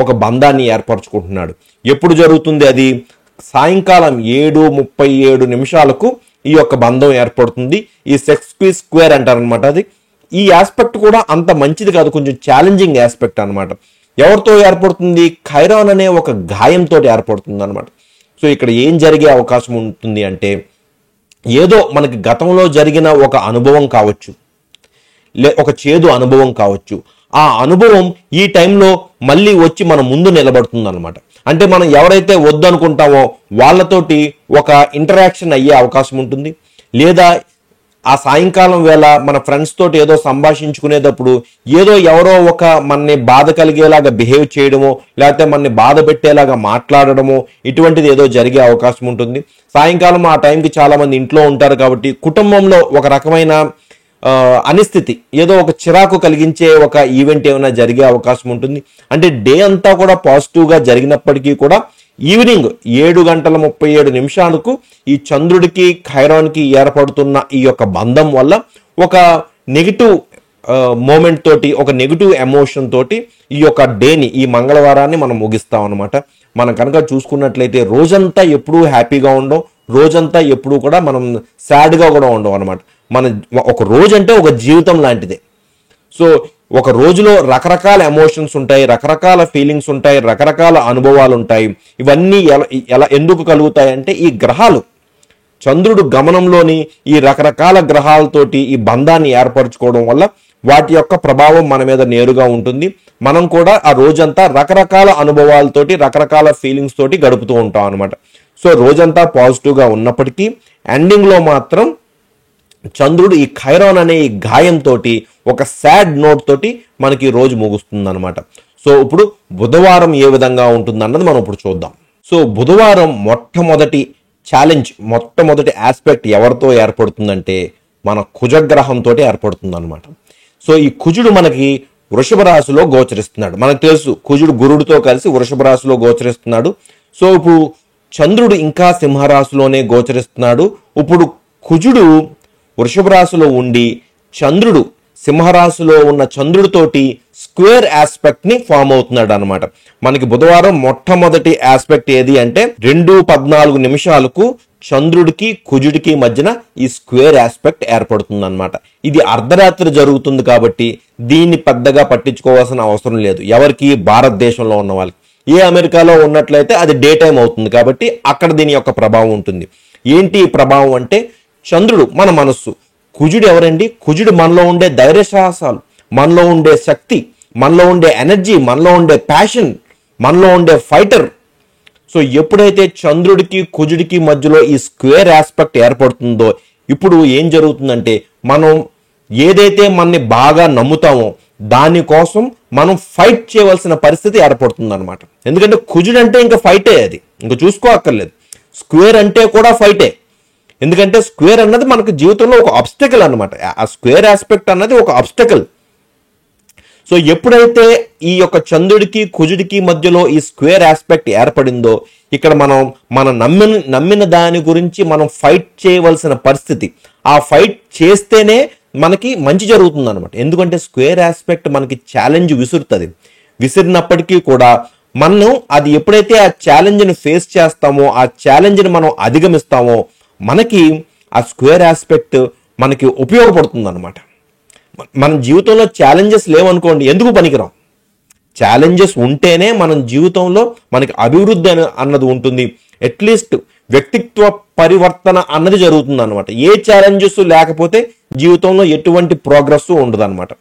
ఒక బంధాన్ని ఏర్పరచుకుంటున్నాడు. ఎప్పుడు జరుగుతుంది? అది సాయంకాలం 7:37 ఈ యొక్క బంధం ఏర్పడుతుంది. ఈ సెక్స్క్విస్క్వేర్ అంటారనమాట. అది ఈ ఆస్పెక్ట్ కూడా అంత మంచిది కాదు, కొంచెం ఛాలెంజింగ్ ఆస్పెక్ట్ అనమాట. ఎవరితో ఏర్పడుతుంది? ఖైరాన్ అనే ఒక గాయంతో ఏర్పడుతుంది అనమాట. సో ఇక్కడ ఏం జరిగే అవకాశం ఉంటుంది అంటే ఏదో మనకి గతంలో జరిగిన ఒక అనుభవం కావచ్చు, ఒక చేదు అనుభవం కావచ్చు. ఆ అనుభవం ఈ టైంలో మళ్ళీ వచ్చి మన ముందు నిలబడుతుంది అనమాట. అంటే మనం ఎవరైతే వద్దనుకుంటామో వాళ్ళతోటి ఒక ఇంటరాక్షన్ అయ్యే అవకాశం ఉంటుంది. లేదా ఆ సాయంకాలం వేళ మన ఫ్రెండ్స్ తోటి ఏదో సంభాషించుకునేటప్పుడు ఎవరో ఒక మనని బాధ కలిగేలాగా బిహేవ్ చేయడమో, లేకపోతే మనని బాధ పెట్టేలాగా మాట్లాడడమో, ఇటువంటిది ఏదో జరిగే అవకాశం ఉంటుంది. సాయంకాలం ఆ టైంకి చాలా మంది ఇంట్లో ఉంటారు కాబట్టి కుటుంబంలో ఒక రకమైన అనిస్థితి, ఏదో ఒక చిరాకు కలిగించే ఒక ఈవెంట్ ఏమైనా జరిగే అవకాశం ఉంటుంది. అంటే డే అంతా కూడా పాజిటివ్గా జరిగినప్పటికీ కూడా ఈవినింగ్ 7:37 ఈ చంద్రుడికి ఖైరాన్కి ఏర్పడుతున్న ఈ యొక్క బంధం వల్ల ఒక నెగిటివ్ మూమెంట్ తోటి, ఒక నెగిటివ్ ఎమోషన్ తోటి ఈ యొక్క డేని, ఈ మంగళవారాన్ని మనం ముగిస్తాం అనమాట. మనం కనుక చూసుకున్నట్లయితే రోజంతా ఎప్పుడూ హ్యాపీగా ఉండం, రోజంతా ఎప్పుడు కూడా మనం సాడ్గా కూడా ఉండవు అనమాట. మన ఒక రోజు అంటే ఒక జీవితం లాంటిదే. సో ఒక రోజులో రకరకాల ఎమోషన్స్ ఉంటాయి, రకరకాల ఫీలింగ్స్ ఉంటాయి, రకరకాల అనుభవాలు ఉంటాయి. ఇవన్నీ ఎలా ఎందుకు కలుగుతాయి అంటే ఈ గ్రహాలు, చంద్రుడు గమనంలోని ఈ రకరకాల గ్రహాలతోటి ఈ బంధాన్ని ఏర్పరచుకోవడం వల్ల వాటి యొక్క ప్రభావం మన మీద నేరుగా ఉంటుంది. మనం కూడా ఆ రోజంతా రకరకాల అనుభవాలతోటి, రకరకాల ఫీలింగ్స్ తోటి గడుపుతూ ఉంటాం అనమాట. సో రోజంతా పాజిటివ్గా ఉన్నప్పటికీ ఎండింగ్లో మాత్రం చంద్రుడు ఈ ఖైరాన్ అనే ఈ గాయంతో ఒక సాడ్ నోట్ తోటి మనకి రోజు ముగుస్తుంది అనమాట. సో ఇప్పుడు బుధవారం ఏ విధంగా ఉంటుంది అన్నది మనం ఇప్పుడు చూద్దాం. సో బుధవారం మొట్టమొదటి ఛాలెంజ్, మొట్టమొదటి ఆస్పెక్ట్ ఎవరితో ఏర్పడుతుందంటే మన కుజగ్రహంతో ఏర్పడుతుంది అనమాట. సో ఈ కుజుడు మనకి వృషభ రాశిలో గోచరిస్తున్నాడు. మనకు తెలుసు కుజుడు గురుడితో కలిసి వృషభ రాశిలో గోచరిస్తున్నాడు. సో ఇప్పుడు చంద్రుడు ఇంకా సింహరాశిలోనే గోచరిస్తున్నాడు. ఇప్పుడు కుజుడు వృషభ రాశిలో ఉండి చంద్రుడు సింహరాశిలో ఉన్న చంద్రుడితోటి స్క్వేర్ ఆస్పెక్ట్ ని ఫామ్ అవుతున్నాడు అనమాట. మనకి బుధవారం మొట్టమొదటి ఆస్పెక్ట్ ఏది అంటే 2:14 చంద్రుడికి కుజుడికి మధ్యన ఈ స్క్వేర్ ఆస్పెక్ట్ ఏర్పడుతుంది అనమాట. ఇది అర్ధరాత్రి జరుగుతుంది కాబట్టి దీన్ని పెద్దగా పట్టించుకోవాల్సిన అవసరం లేదు ఎవరికి, భారతదేశంలో ఉన్న వాళ్ళకి. ఏ అమెరికాలో ఉన్నట్లయితే అది డే టైం అవుతుంది కాబట్టి అక్కడ దీని యొక్క ప్రభావం ఉంటుంది. ఏంటి ఈ ప్రభావం అంటే చంద్రుడు మన మనస్సు, కుజుడు ఎవరండి? కుజుడు మనలో ఉండే ధైర్య సాహసాలు, మనలో ఉండే శక్తి, మనలో ఉండే ఎనర్జీ, మనలో ఉండే ప్యాషన్, మనలో ఉండే ఫైటర్. సో ఎప్పుడైతే చంద్రుడికి కుజుడికి మధ్యలో ఈ స్క్వేర్ ఆస్పెక్ట్ ఏర్పడుతుందో ఇప్పుడు ఏం జరుగుతుందంటే మనం ఏదైతే మనని బాగా నమ్ముతామో దానికోసం మనం ఫైట్ చేయవలసిన పరిస్థితి ఏర్పడుతుంది అనమాట. ఎందుకంటే కుజుడు అంటే ఇంకా ఫైటే, అది ఇంకా చూసుకోక్కర్లేదు. స్క్వేర్ అంటే కూడా ఫైటే. ఎందుకంటే స్క్వేర్ అన్నది మనకు జీవితంలో ఒక ఆబ్స్టకల్ అనమాట. ఆ స్క్వేర్ ఆస్పెక్ట్ అన్నది ఒక ఆబ్స్టకల్. సో ఎప్పుడైతే ఈ యొక్క చంద్రుడికి కుజుడికి మధ్యలో ఈ స్క్వేర్ ఆస్పెక్ట్ ఏర్పడిందో ఇక్కడ మనం నమ్మిన దాని గురించి మనం ఫైట్ చేయవలసిన పరిస్థితి. ఆ ఫైట్ చేస్తేనే మనకి మంచి జరుగుతుంది అనమాట. ఎందుకంటే స్క్వేర్ ఆస్పెక్ట్ మనకి ఛాలెంజ్ విసురుతుంది. విసిరినప్పటికీ కూడా మనం అది ఎప్పుడైతే ఆ ఛాలెంజ్ని ఫేస్ చేస్తామో, ఆ ఛాలెంజ్ని మనం అధిగమిస్తామో మనకి ఆ స్క్వేర్ ఆస్పెక్ట్ మనకి ఉపయోగపడుతుంది అనమాట. మన జీవితంలో ఛాలెంజెస్ లేవనుకోండి ఎందుకు పనికిరాం. ఛాలెంజెస్ ఉంటేనే మన జీవితంలో మనకి అభివృద్ధి అన్నది ఉంటుంది. అట్లీస్ట్ వ్యక్తిత్వ పరివర్తన అన్నది జరుగుతుంది అనమాట. ఏ ఛాలెంజెస్ లేకపోతే జీవితంలో ఎటువంటి ప్రోగ్రెస్ ఉండదు అనమాట.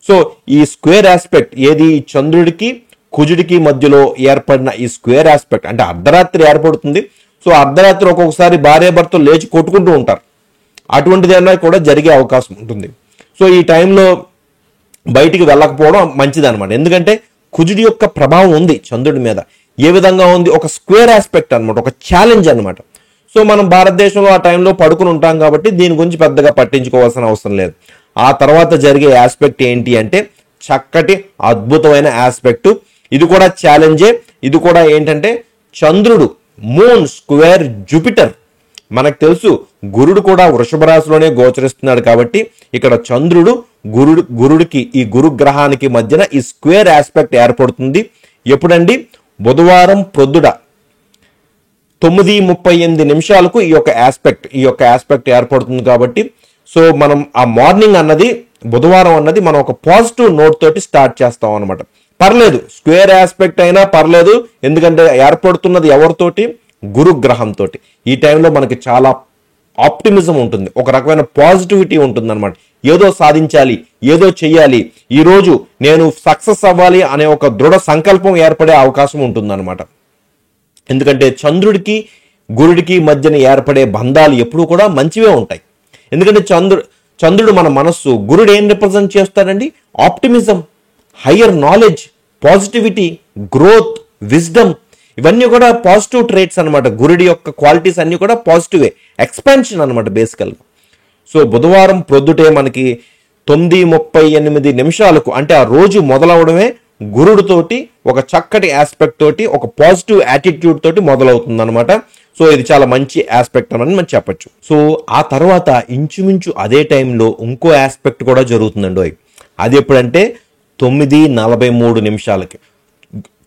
సో ఈ స్క్వేర్ ఆస్పెక్ట్ ఏది, చంద్రుడికి కుజుడికి మధ్యలో ఏర్పడిన ఈ స్క్వేర్ ఆస్పెక్ట్ అంటే అర్ధరాత్రి ఏర్పడుతుంది. సో అర్ధరాత్రి ఒక్కొక్కసారి భార్యాభర్తలు లేచి కొట్టుకుంటూ ఉంటారు. అటువంటిది ఏమైనా కూడా జరిగే అవకాశం ఉంటుంది. సో ఈ టైంలో బయటికి వెళ్ళకపోవడం మంచిది అనమాట. ఎందుకంటే కుజుడి యొక్క ప్రభావం ఉంది చంద్రుడి మీద. ఏ విధంగా ఉంది? ఒక స్క్వేర్ ఆస్పెక్ట్ అనమాట, ఒక ఛాలెంజ్ అనమాట. సో మనం భారతదేశంలో ఆ టైంలో పడుకుని ఉంటాం కాబట్టి దీని గురించి పెద్దగా పట్టించుకోవాల్సిన అవసరం లేదు. ఆ తర్వాత జరిగే ఆస్పెక్ట్ ఏంటి అంటే చక్కటి అద్భుతమైన ఆస్పెక్ట్. ఇది కూడా ఛాలెంజే. ఇది కూడా ఏంటంటే చంద్రుడు మూన్ స్క్వేర్ జూపిటర్. మనకు తెలుసు గురుడు కూడా వృషభ రాశిలోనే గోచరిస్తున్నాడు కాబట్టి ఇక్కడ చంద్రుడు గురుడికి ఈ గురు గ్రహానికి మధ్యన ఈ స్క్వేర్ ఆస్పెక్ట్ ఏర్పడుతుంది. ఎప్పుడండి? బుధవారం ప్రొద్దుట 9:38 ఈ యొక్క ఆస్పెక్ట్ ఏర్పడుతుంది కాబట్టి సో మనం ఆ మార్నింగ్ అన్నది బుధవారం అన్నది మనం ఒక పాజిటివ్ నోట్ తోటి స్టార్ట్ చేస్తాం అనమాట. పర్లేదు స్క్వేర్ ఆస్పెక్ట్ అయినా పర్లేదు, ఎందుకంటే ఏర్పడుతున్నది ఎవరితోటి? గురుగ్రహంతో. ఈ టైంలో మనకి చాలా ఆప్టిమిజం ఉంటుంది, ఒక రకమైన పాజిటివిటీ ఉంటుంది అనమాట. ఏదో సాధించాలి, ఏదో చెయ్యాలి, ఈరోజు నేను సక్సెస్ అవ్వాలి అనే ఒక దృఢ సంకల్పం ఏర్పడే అవకాశం ఉంటుంది అనమాట. ఎందుకంటే చంద్రుడికి గురుడికి మధ్యన ఏర్పడే బంధాలు ఎప్పుడూ కూడా మంచివే ఉంటాయి. ఎందుకంటే చంద్రుడు మన మనస్సు, గురుడు ఏం రిప్రజెంట్ చేస్తాడండి? Optimism, higher knowledge, positivity, growth, wisdom, ఇవన్నీ కూడా పాజిటివ్ ట్రేట్స్ అనమాట. గురుడి యొక్క క్వాలిటీస్ అన్ని కూడా పాజిటివే, ఎక్స్పాన్షన్ అనమాట బేసికల్గా. సో బుధవారం ప్రొద్దుటే మనకి 9:38 అంటే ఆ రోజు మొదలవడమే గురుడితోటి ఒక చక్కటి ఆస్పెక్ట్ తోటి, ఒక పాజిటివ్ యాటిట్యూడ్ తోటి మొదలవుతుంది అనమాట. సో ఇది చాలా మంచి ఆస్పెక్ట్ అని మనం చెప్పచ్చు. సో ఆ తర్వాత ఇంచుమించు అదే టైంలో ఇంకో ఆస్పెక్ట్ కూడా జరుగుతుందండి. అది ఎప్పుడంటే 9:43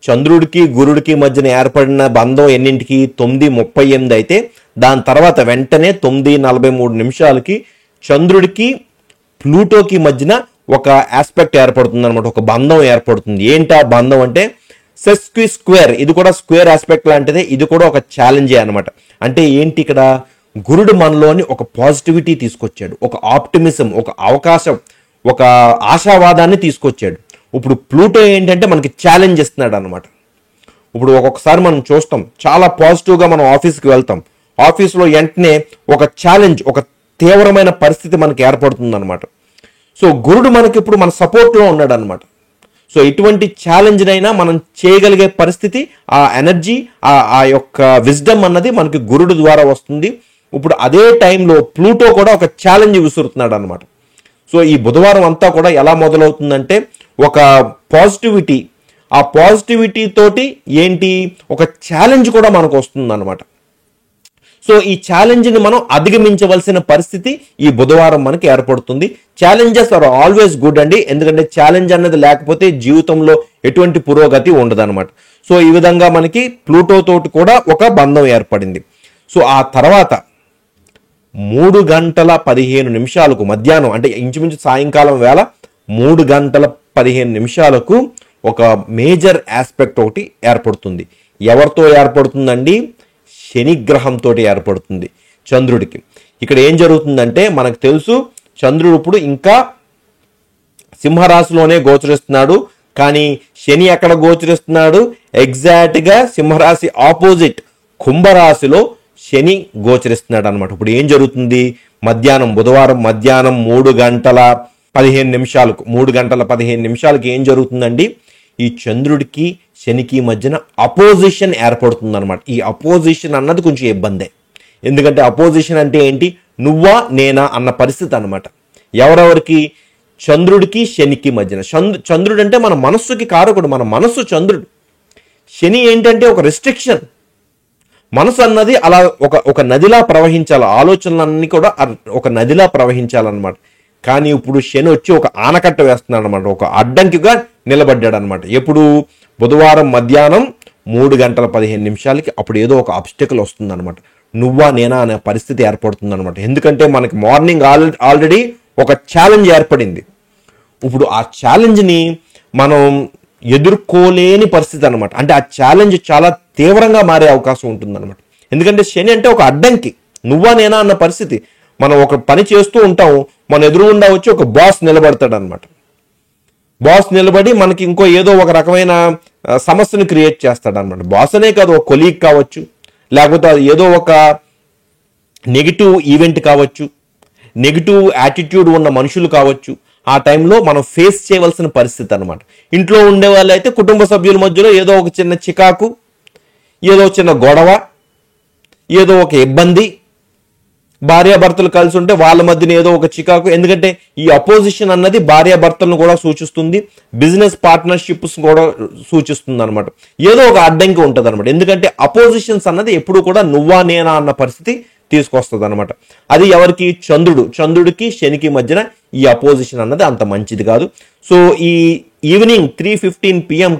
చంద్రుడికి గురుడికి మధ్యన ఏర్పడిన బంధం ఎన్నింటికి 9:38 అయితే దాని తర్వాత వెంటనే 9:43 చంద్రుడికి ప్లూటోకి మధ్యన ఒక ఆస్పెక్ట్ ఏర్పడుతుంది అనమాట, ఒక బంధం ఏర్పడుతుంది. ఏంటి ఆ బంధం అంటే సెస్క్వి స్క్వేర్. ఇది కూడా స్క్వేర్ ఆస్పెక్ట్ లాంటిదే, ఇది కూడా ఒక ఛాలెంజే అనమాట. అంటే ఏంటి, ఇక్కడ గురుడు మనలోని ఒక పాజిటివిటీ తీసుకొచ్చాడు, ఒక ఆప్టిమిజం, ఒక అవకాశం, ఒక ఆశావాదాన్ని తీసుకొచ్చాడు. ఇప్పుడు ప్లూటో ఏంటంటే మనకి ఛాలెంజ్ ఇస్తున్నాడు అనమాట. ఇప్పుడు ఒక్కొక్కసారి మనం చూస్తాం, చాలా పాజిటివ్గా మనం ఆఫీస్కి వెళ్తాం, ఆఫీస్లో వెంటనే ఒక ఛాలెంజ్, ఒక తీవ్రమైన పరిస్థితి మనకి ఏర్పడుతుంది అనమాట. సో గురుడు మనకి ఇప్పుడు మన సపోర్ట్లో ఉన్నాడు అనమాట. సో ఇటువంటి ఛాలెంజ్నైనా మనం చేయగలిగే పరిస్థితి, ఆ ఎనర్జీ, ఆ యొక్క విజ్డమ్ అన్నది మనకి గురుడు ద్వారా వస్తుంది. ఇప్పుడు అదే టైంలో ప్లూటో కూడా ఒక ఛాలెంజ్ విసురుతున్నాడు అనమాట. సో ఈ బుధవారం అంతా కూడా ఎలా మొదలవుతుందంటే ఒక పాజిటివిటీ, ఆ పాజిటివిటీ తోటి ఏంటి ఒక ఛాలెంజ్ కూడా మనకు వస్తుంది అనమాట. సో ఈ ఛాలెంజ్ని మనం అధిగమించవలసిన పరిస్థితి ఈ బుధవారం మనకి ఏర్పడుతుంది. ఛాలెంజెస్ ఆర్ ఆల్వేస్ గుడ్ అండి, ఎందుకంటే ఛాలెంజ్ అన్నది లేకపోతే జీవితంలో ఎటువంటి పురోగతి ఉండదు అనమాట. సో ఈ విధంగా మనకి ప్లూటో తోటి కూడా ఒక బంధం ఏర్పడింది. సో ఆ తర్వాత 3:15 మధ్యాహ్నం, అంటే ఇంచుమించు సాయంకాలం వేళ 3:15 ఒక మేజర్ ఆస్పెక్ట్ ఒకటి ఏర్పడుతుంది. ఎవరితో ఏర్పడుతుందండి? శని గ్రహంతో ఏర్పడుతుంది, చంద్రుడికి. ఇక్కడ ఏం జరుగుతుందంటే మనకు తెలుసు, చంద్రుడు ఇప్పుడు ఇంకా సింహరాశిలోనే గోచరిస్తున్నాడు. కానీ శని ఎక్కడ గోచరిస్తున్నాడు? ఎగ్జాక్ట్గా సింహరాశి ఆపోజిట్ కుంభరాశిలో శని గోచరిస్తున్నాడు అనమాట. ఇప్పుడు ఏం జరుగుతుంది? బుధవారం మధ్యాహ్నం 3:15 ఏం జరుగుతుందండి? ఈ చంద్రుడికి శనికి మధ్యన అపోజిషన్ ఏర్పడుతుంది అనమాట. ఈ అపోజిషన్ అన్నది కొంచెం ఇబ్బందే, ఎందుకంటే అపోజిషన్ అంటే ఏంటి? నువ్వా నేనా అన్న పరిస్థితి అనమాట. ఎవరెవరికి? చంద్రుడికి శనికి మధ్యన. చంద్రుడు అంటే మన మనస్సుకి కారకుడు, మన మనస్సు చంద్రుడు. శని ఏంటంటే ఒక రెస్ట్రిక్షన్. మనసు అన్నది అలా ఒక నదిలా ప్రవహించాలి, ఆలోచనలన్నీ కూడా ఒక నదిలా ప్రవహించాలన్నమాట. కానీ ఇప్పుడు శని వచ్చి ఒక ఆనకట్ట వేస్తున్నాడు అనమాట, ఒక అడ్డంకిగా నిలబడ్డాడు అనమాట. ఎప్పుడు? బుధవారం మధ్యాహ్నం 3:15 అప్పుడు ఏదో ఒక ఆబ్స్టికల్ వస్తుంది అనమాట. నువ్వా నేనా అనే పరిస్థితి ఏర్పడుతుంది అనమాట. ఎందుకంటే మనకి మార్నింగ్ ఆల్రెడీ ఒక ఛాలెంజ్ ఏర్పడింది. ఇప్పుడు ఆ ఛాలెంజ్ని మనం ఎదుర్కోలేని పరిస్థితి అనమాట. అంటే ఆ ఛాలెంజ్ చాలా తీవ్రంగా మారే అవకాశం ఉంటుంది అనమాట. ఎందుకంటే శని అంటే ఒక అడ్డంకి, నువ్వా నేనా అన్న పరిస్థితి. మనం ఒక పని చేస్తూ ఉంటాం, మన ఎదురుగుండా వచ్చి ఒక బాస్ నిలబడతాడు అనమాట. బాస్ నిలబడి మనకి ఇంకో ఏదో ఒక రకమైన సమస్యను క్రియేట్ చేస్తాడు అనమాట. బాస్ అనే కాదు, ఒక కొలీగ్ కావచ్చు, లేకపోతే ఏదో ఒక నెగిటివ్ ఈవెంట్ కావచ్చు, నెగిటివ్ యాటిట్యూడ్ ఉన్న మనుషులు కావచ్చు. ఆ టైంలో మనం ఫేస్ చేయవలసిన పరిస్థితి అనమాట. ఇంట్లో ఉండే వాళ్ళు అయితే కుటుంబ సభ్యుల మధ్యలో ఏదో ఒక చిన్న చికాకు, ఏదో చిన్న గొడవ, ఏదో ఒక ఇబ్బంది, భార్యాభర్తలు కలిసి ఉంటే వాళ్ళ మధ్యన ఏదో ఒక చికాకు. ఎందుకంటే ఈ అపోజిషన్ అన్నది భార్యాభర్తలను కూడా సూచిస్తుంది, బిజినెస్ పార్ట్నర్షిప్స్ కూడా సూచిస్తుంది అనమాట. ఏదో ఒక అడ్డంకి ఉంటుంది అనమాట. ఎందుకంటే అపోజిషన్స్ అన్నది ఎప్పుడు కూడా నువ్వా నేనా అన్న పరిస్థితి తీసుకొస్తుంది అనమాట. అది ఎవరికి? చంద్రుడికి శనికి మధ్యన ఈ అపోజిషన్ అన్నది అంత మంచిది కాదు. సో ఈ ఈవినింగ్ 3:15 PM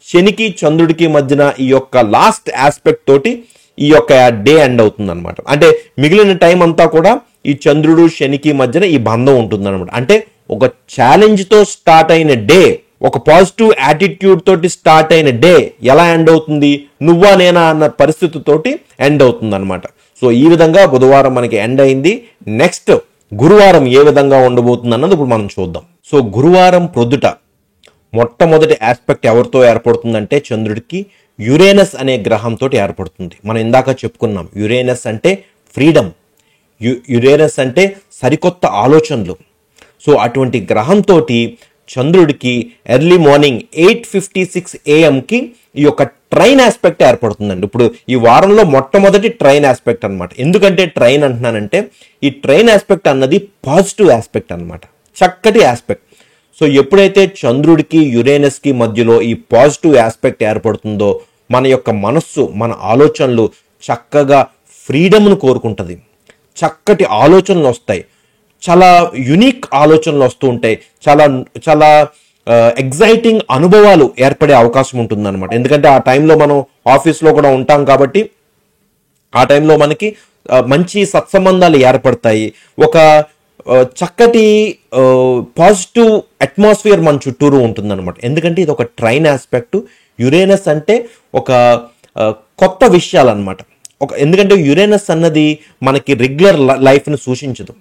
శనికి చంద్రుడికి మధ్యన ఈ యొక్క లాస్ట్ ఆస్పెక్ట్ తోటి ఈ యొక్క డే ఎండ్ అవుతుంది అనమాట. అంటే మిగిలిన టైం అంతా కూడా ఈ చంద్రుడు శనికి మధ్యన ఈ బంధం ఉంటుంది అనమాట. అంటే ఒక ఛాలెంజ్తో స్టార్ట్ అయిన డే, ఒక పాజిటివ్ యాటిట్యూడ్ తోటి స్టార్ట్ అయిన డే ఎలా ఎండ్ అవుతుంది? నువ్వా నేనా అన్న పరిస్థితితోటి ఎండ్ అవుతుంది అనమాట. సో ఈ విధంగా బుధవారం మనకి ఎండ్ అయింది. నెక్స్ట్ గురువారం ఏ విధంగా ఉండబోతుంది అన్నది ఇప్పుడు మనం చూద్దాం. సో గురువారం ప్రొద్దుట మొట్టమొదటి ఆస్పెక్ట్ ఎవరితో ఏర్పడుతుందంటే చంద్రుడికి యురేనస్ అనే గ్రహంతో ఏర్పడుతుంది. మనం ఇందాక చెప్పుకున్నాం, యురేనస్ అంటే ఫ్రీడమ్, యురేనస్ అంటే సరికొత్త ఆలోచనలు. సో అటువంటి గ్రహంతో చంద్రుడికి ఎర్లీ మార్నింగ్ 8:56 AM ఈ యొక్క ట్రైన్ ఆస్పెక్ట్ ఏర్పడుతుందండి. ఇప్పుడు ఈ వారంలో మొట్టమొదటి ట్రైన్ ఆస్పెక్ట్ అనమాట. ఎందుకంటే ట్రైన్ అంటున్నానంటే ఈ ట్రైన్ ఆస్పెక్ట్ అన్నది పాజిటివ్ ఆస్పెక్ట్ అనమాట, చక్కటి ఆస్పెక్ట్. సో ఎప్పుడైతే చంద్రుడికి యురేనస్కి మధ్యలో ఈ పాజిటివ్ ఆస్పెక్ట్ ఏర్పడుతుందో మన యొక్క మనస్సు, మన ఆలోచనలు చక్కగా ఫ్రీడమ్ను కోరుకుంటుంది. చక్కటి ఆలోచనలు వస్తాయి, చాలా యునిక్ ఆలోచనలు వస్తూ ఉంటాయి, చాలా చాలా ఎగ్జైటింగ్ అనుభవాలు ఏర్పడే అవకాశం ఉంటుందన్నమాట. ఎందుకంటే ఆ టైంలో మనం ఆఫీస్లో కూడా ఉంటాం కాబట్టి ఆ టైంలో మనకి మంచి సత్సంబంధాలు ఏర్పడతాయి. ఒక చక్కటి పాజిటివ్ అట్మాస్ఫియర్ మన చుట్టూరు ఉంటుందన్నమాట. ఎందుకంటే ఇది ఒక ట్రైన్ ఆస్పెక్ట్. యురేనస్ అంటే ఒక కొత్త విషయాలు అనమాట. ఎందుకంటే యురేనస్ అన్నది మనకి రెగ్యులర్ లైఫ్ని సూచించదు.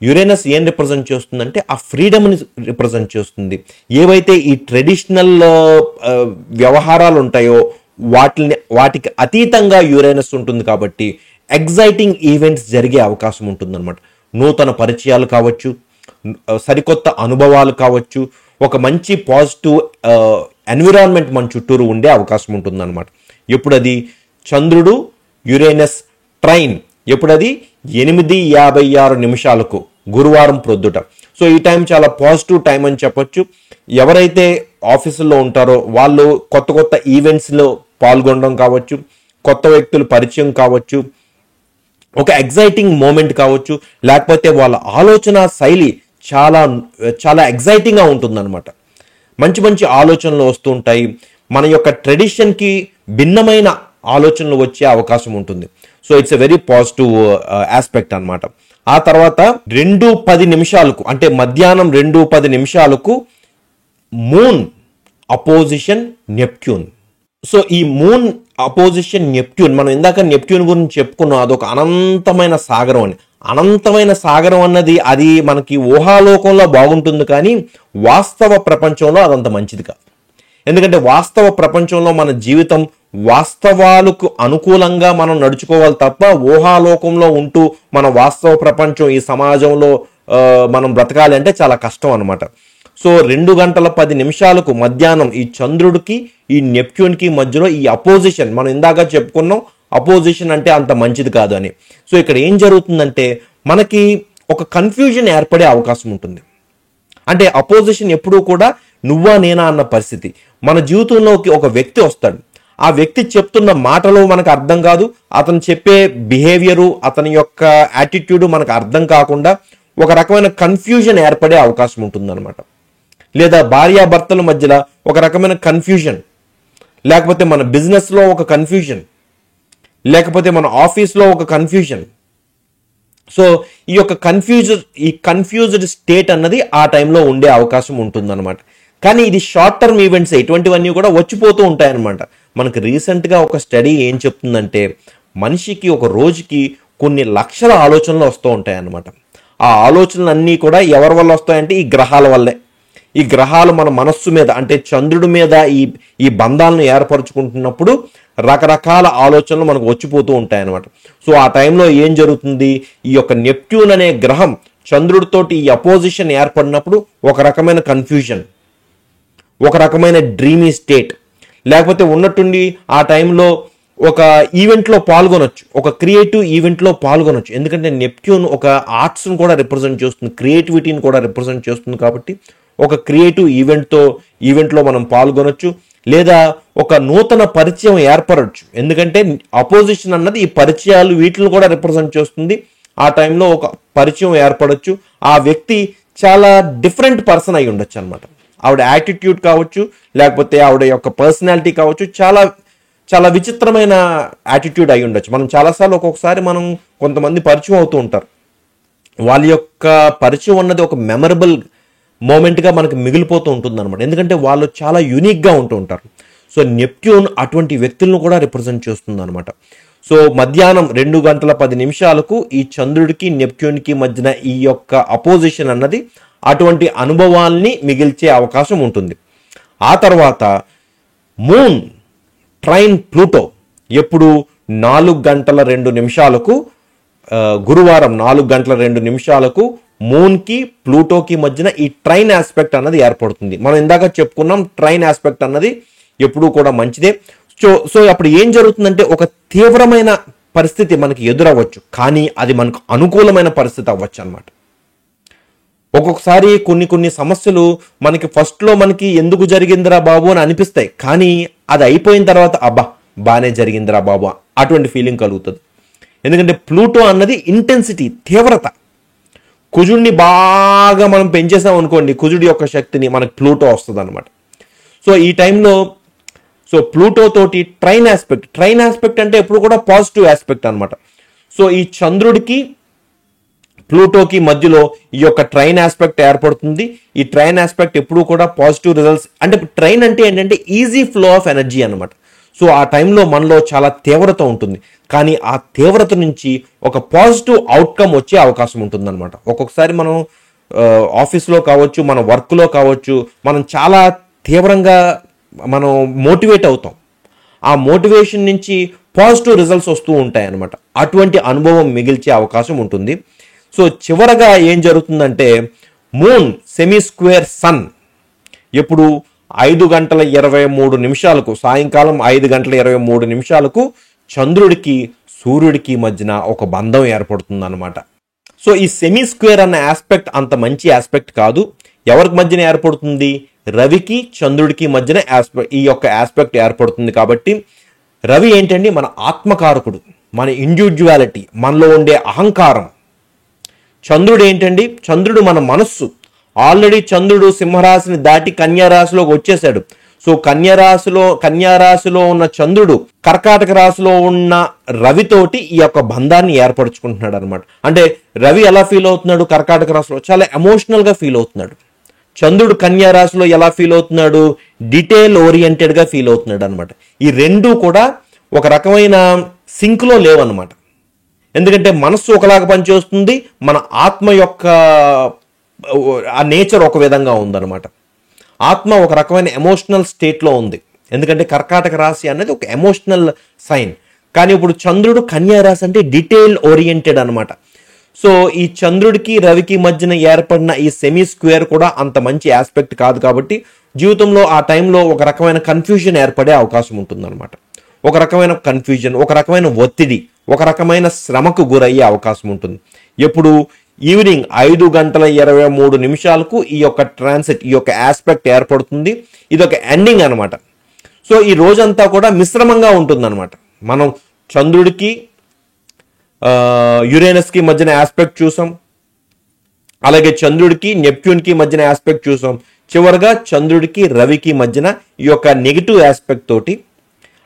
యురేనస్ ఏం రిప్రజెంట్ చేస్తుందంటే ఆ ఫ్రీడమ్ని రిప్రజెంట్ చేస్తుంది. ఏవైతే ఈ ట్రెడిషనల్ వ్యవహారాలు ఉంటాయో వాటికి అతీతంగా యురేనస్ ఉంటుంది కాబట్టి ఎగ్జైటింగ్ ఈవెంట్స్ జరిగే అవకాశం ఉంటుందన్నమాట. నూతన పరిచయాలు కావచ్చు, సరికొత్త అనుభవాలు కావచ్చు, ఒక మంచి పాజిటివ్ ఎన్విరాన్మెంట్ మన చుట్టూరు ఉండే అవకాశం ఉంటుందన్నమాట. ఎప్పుడది చంద్రుడు యురేనస్ ట్రైన్ ఎప్పుడది 8:56 గురువారం ప్రొద్దుట. సో ఈ టైం చాలా పాజిటివ్ టైం అని చెప్పొచ్చు. ఎవరైతే ఆఫీసుల్లో ఉంటారో వాళ్ళు కొత్త కొత్త ఈవెంట్స్లో పాల్గొనడం కావచ్చు, కొత్త వ్యక్తులు పరిచయం కావచ్చు, ఒక ఎగ్జైటింగ్ మూమెంట్ కావచ్చు, లేకపోతే వాళ్ళ ఆలోచన శైలి చాలా చాలా ఎగ్జైటింగ్గా ఉంటుందన్నమాట. మంచి మంచి ఆలోచనలు వస్తూ ఉంటాయి. మన యొక్క ట్రెడిషన్కి భిన్నమైన ఆలోచనలు వచ్చే అవకాశం ఉంటుంది. So it's a very positive aspect అనమాట. ఆ తర్వాత 2:10 అంటే మధ్యాహ్నం 2:10 మూన్ అపోజిషన్ నెప్ట్యూన్. సో ఈ మూన్ అపోజిషన్ నెప్ట్యూన్, మనం ఇందాక నెప్ట్యూన్ గురించి చెప్పుకున్నాం, అదొక అనంతమైన సాగరం అని. అనంతమైన సాగరం అన్నది అది మనకి ఊహాలోకంలో బాగుంటుంది, కానీ వాస్తవ ప్రపంచంలో అదంత మంచిది కాదు. ఎందుకంటే వాస్తవ ప్రపంచంలో మన జీవితం వాస్తవాలకు అనుకూలంగా మనం నడుచుకోవాలి తప్ప ఊహాలోకంలో ఉంటూ మన వాస్తవ ప్రపంచం ఈ సమాజంలో మనం బ్రతకాలి అంటే చాలా కష్టం అనమాట. సో 2:10 మధ్యాహ్నం ఈ చంద్రుడికి ఈ నెప్ట్యూన్కి మధ్యలో ఈ అపోజిషన్, మనం ఇందాక చెప్పుకున్నాం అపోజిషన్ అంటే అంత మంచిది కాదు అని. సో ఇక్కడ ఏం జరుగుతుందంటే మనకి ఒక కన్ఫ్యూజన్ ఏర్పడే అవకాశం ఉంటుంది. అంటే అపోజిషన్ ఎప్పుడూ కూడా నువ్వా నేనా అన్న పరిస్థితి. మన జీవితంలోకి ఒక వ్యక్తి వస్తాడు, ఆ వ్యక్తి చెప్తున్న మాటలు మనకు అర్థం కాదు, అతను చెప్పే బిహేవియరు, అతని యొక్క యాటిట్యూడ్ మనకు అర్థం కాకుండా ఒక రకమైన కన్ఫ్యూజన్ ఏర్పడే అవకాశం ఉంటుందన్నమాట. లేదా భార్యాభర్తల మధ్యలో ఒక రకమైన కన్ఫ్యూజన్, లేకపోతే మన బిజినెస్లో ఒక కన్ఫ్యూజన్, లేకపోతే మన ఆఫీస్లో ఒక కన్ఫ్యూజన్. సో ఈ యొక్క కన్ఫ్యూజ్డ్ స్టేట్ అన్నది ఆ టైంలో ఉండే అవకాశం ఉంటుందన్నమాట. కానీ ఇది షార్ట్ టర్మ్ ఈవెంట్స్, ఇటువంటివన్నీ కూడా వచ్చిపోతూ ఉంటాయన్నమాట. మనకు రీసెంట్గా ఒక స్టడీ ఏం చెప్తుందంటే మనిషికి ఒక రోజుకి కొన్ని లక్షల ఆలోచనలు వస్తూ ఉంటాయన్నమాట. ఆ ఆలోచనలన్నీ కూడా ఎవరి వల్ల వస్తాయంటే ఈ గ్రహాల వల్లే. ఈ గ్రహాలు మన మనస్సు మీద అంటే చంద్రుడి మీద ఈ బంధాలను ఏర్పరచుకుంటున్నప్పుడు రకరకాల ఆలోచనలు మనకు వచ్చిపోతూ ఉంటాయన్నమాట. సో ఆ టైంలో ఏం జరుగుతుంది, ఈ యొక్క నెప్ట్యూన్ అనే గ్రహం చంద్రుడితోటి ఈ అపోజిషన్ ఏర్పడినప్పుడు ఒక రకమైన కన్ఫ్యూజన్, ఒక రకమైన డ్రీమీ స్టేట్, లేకపోతే ఉన్నట్టుండి ఆ టైంలో ఒక ఈవెంట్లో పాల్గొనొచ్చు, ఒక క్రియేటివ్ ఈవెంట్లో పాల్గొనొచ్చు. ఎందుకంటే నెప్ట్యూన్ ఒక ఆర్ట్స్ను కూడా రిప్రజెంట్ చేస్తుంది, క్రియేటివిటీని కూడా రిప్రజెంట్ చేస్తుంది. కాబట్టి ఒక క్రియేటివ్ ఈవెంట్లో మనం పాల్గొనొచ్చు, లేదా ఒక నూతన పరిచయం ఏర్పడవచ్చు. ఎందుకంటే అపోజిషన్ అన్నది ఈ పరిచయాలు వీటిని కూడా రిప్రజెంట్ చేస్తుంది. ఆ టైంలో ఒక పరిచయం ఏర్పడవచ్చు. ఆ వ్యక్తి చాలా డిఫరెంట్ పర్సన్ అయి ఉండొచ్చు అనమాట. ఆవిడ యాటిట్యూడ్ కావచ్చు, లేకపోతే ఆవిడ యొక్క పర్సనాలిటీ కావచ్చు, చాలా చాలా విచిత్రమైన యాటిట్యూడ్ అయి ఉండొచ్చు. మనం చాలాసార్లు ఒక్కొక్కసారి మనం కొంతమంది పరిచయం అవుతూ ఉంటారు, వాళ్ళ యొక్క పరిచయం అన్నది ఒక మెమరబుల్ మూమెంట్గా మనకు మిగిలిపోతూ ఉంటుంది అనమాట. ఎందుకంటే వాళ్ళు చాలా యూనిక్గా ఉంటూ ఉంటారు. సో నెప్ట్యూన్ అటువంటి వ్యక్తులను కూడా రిప్రజెంట్ చేస్తుంది అనమాట. సో మధ్యాహ్నం 2:10 ఈ చంద్రుడికి నెప్ట్యూన్కి మధ్యన ఈ యొక్క అపోజిషన్ అన్నది అటువంటి అనుభవాల్ని మిగిల్చే అవకాశం ఉంటుంది. ఆ తర్వాత మూన్ ట్రైన్ ప్లూటో ఎప్పుడు 4:02 గురువారం 4:02 మూన్కి ప్లూటోకి మధ్యన ఈ ట్రైన్ ఆస్పెక్ట్ అన్నది ఏర్పడుతుంది. మనం ఇందాక చెప్పుకున్నాం ట్రైన్ ఆస్పెక్ట్ అన్నది ఎప్పుడూ కూడా మంచిదే. సో అప్పుడు ఏం జరుగుతుందంటే ఒక తీవ్రమైన పరిస్థితి మనకి ఎదురవ్వచ్చు, కానీ అది మనకు అనుకూలమైన పరిస్థితి అవ్వచ్చు అనమాట. ఒక్కొక్కసారి కొన్ని సమస్యలు మనకి ఫస్ట్లో మనకి ఎందుకు జరిగిందిరా బాబు అని అనిపిస్తాయి, కానీ అది అయిపోయిన తర్వాత అబ్బా బాగానే జరిగిందిరా బాబు అటువంటి ఫీలింగ్ కలుగుతుంది. ఎందుకంటే ప్లూటో అన్నది ఇంటెన్సిటీ, తీవ్రత. కుజుడిని బాగా మనం పెంచేసాం అనుకోండి, కుజుడి యొక్క శక్తిని, మనకు ప్లూటో వస్తుంది అనమాట. సో ఈ టైంలో ప్లూటో తోటి ట్రైన్ ఆస్పెక్ట్ అంటే ఎప్పుడు కూడా పాజిటివ్ ఆస్పెక్ట్ అనమాట. సో ఈ చంద్రుడికి ప్లూటోకి మధ్యలో ఈ యొక్క ట్రైన్ ఆస్పెక్ట్ ఏర్పడుతుంది. ఈ ట్రైన్ ఆస్పెక్ట్ ఎప్పుడు కూడా పాజిటివ్ రిజల్ట్స్, అంటే ట్రైన్ అంటే ఏంటంటే ఈజీ ఫ్లో ఆఫ్ ఎనర్జీ అనమాట. సో ఆ టైంలో మనలో చాలా తీవ్రత ఉంటుంది, కానీ ఆ తీవ్రత నుంచి ఒక పాజిటివ్ అవుట్కమ్ వచ్చే అవకాశం ఉంటుంది అనమాట. ఒక్కొక్కసారి మనం ఆఫీస్లో కావచ్చు, మన వర్క్లో కావచ్చు, మనం చాలా తీవ్రంగా మనం మోటివేట్ అవుతాం. ఆ మోటివేషన్ నుంచి పాజిటివ్ రిజల్ట్స్ వస్తూ ఉంటాయి అన్నమాట. అటువంటి అనుభవం మిగిల్చే అవకాశం ఉంటుంది. సో చివరగా ఏం జరుగుతుందంటే, మూన్ సెమీ స్క్వేర్ సన్ ఎప్పుడు 5:23 సాయంకాలం 5:23 చంద్రుడికి సూర్యుడికి మధ్యన ఒక బంధం ఏర్పడుతుంది అనమాట. సో ఈ సెమీ స్క్వేర్ అన్న ఆస్పెక్ట్ అంత మంచి ఆస్పెక్ట్ కాదు. ఎవరికి మధ్యన ఏర్పడుతుంది? రవికి చంద్రుడికి మధ్యన ఈ యొక్క ఆస్పెక్ట్ ఏర్పడుతుంది. కాబట్టి రవి ఏంటండి? మన ఆత్మకారకుడు, మన ఇండివిజువాలిటీ, మనలో ఉండే అహంకారం. చంద్రుడు ఏంటండి? చంద్రుడు మన మనస్సు. ఆల్రెడీ చంద్రుడు సింహరాశిని దాటి కన్యారాశిలోకి వచ్చేసాడు. సో కన్యారాశిలో ఉన్న చంద్రుడు కర్కాటక రాశిలో ఉన్న రవితోటి ఈ యొక్క బంధాన్ని ఏర్పరచుకుంటున్నాడు అనమాట. అంటే రవి ఎలా ఫీల్ అవుతున్నాడు? కర్కాటక రాశిలో చాలా ఎమోషనల్ గా ఫీల్ అవుతున్నాడు. చంద్రుడు కన్యా రాశిలో ఎలా ఫీల్ అవుతున్నాడు? డీటెయిల్ ఓరియంటెడ్ గా ఫీల్ అవుతున్నాడు అనమాట. ఈ రెండు కూడా ఒక రకమైన సింక్ లో లేవన్నమాట. ఎందుకంటే మనస్సు ఒకలాగా పనిచేస్తుంది, మన ఆత్మ యొక్క ఆ నేచర్ ఒక విధంగా ఉందన్నమాట. ఆత్మ ఒక రకమైన ఎమోషనల్ స్టేట్లో ఉంది, ఎందుకంటే కర్కాటక రాశి అనేది ఒక ఎమోషనల్ సైన్. కానీ ఇప్పుడు చంద్రుడు కన్యా రాశి అంటే డీటెయిల్ ఓరియంటెడ్ అనమాట. సో ఈ చంద్రుడికి రవికి మధ్యన ఏర్పడిన ఈ సెమీ స్క్వేర్ కూడా అంత మంచి ఆస్పెక్ట్ కాదు. కాబట్టి జీవితంలో ఆ టైంలో ఒక రకమైన కన్ఫ్యూజన్ ఏర్పడే అవకాశం ఉంటుంది. ఒక రకమైన కన్ఫ్యూజన్, ఒక రకమైన ఒత్తిడి, ఒక రకమైన శ్రమకు గురయ్యే అవకాశం ఉంటుంది. ఎప్పుడు? ఈవినింగ్ 5:23 ఈ యొక్క ట్రాన్సిట్, ఈ యొక్క ఆస్పెక్ట్ ఏర్పడుతుంది. ఇది ఒక ఎండింగ్ అనమాట. సో ఈ రోజంతా కూడా మిశ్రమంగా ఉంటుంది అనమాట. మనం చంద్రుడికి యురేనస్కి మధ్యన ఆస్పెక్ట్ చూసాం, అలాగే చంద్రుడికి నెప్ట్యూన్కి మధ్యన ఆస్పెక్ట్ చూసాం. చివరిగా చంద్రుడికి రవికి మధ్యన ఈ యొక్క నెగిటివ్ ఆస్పెక్ట్ తోటి,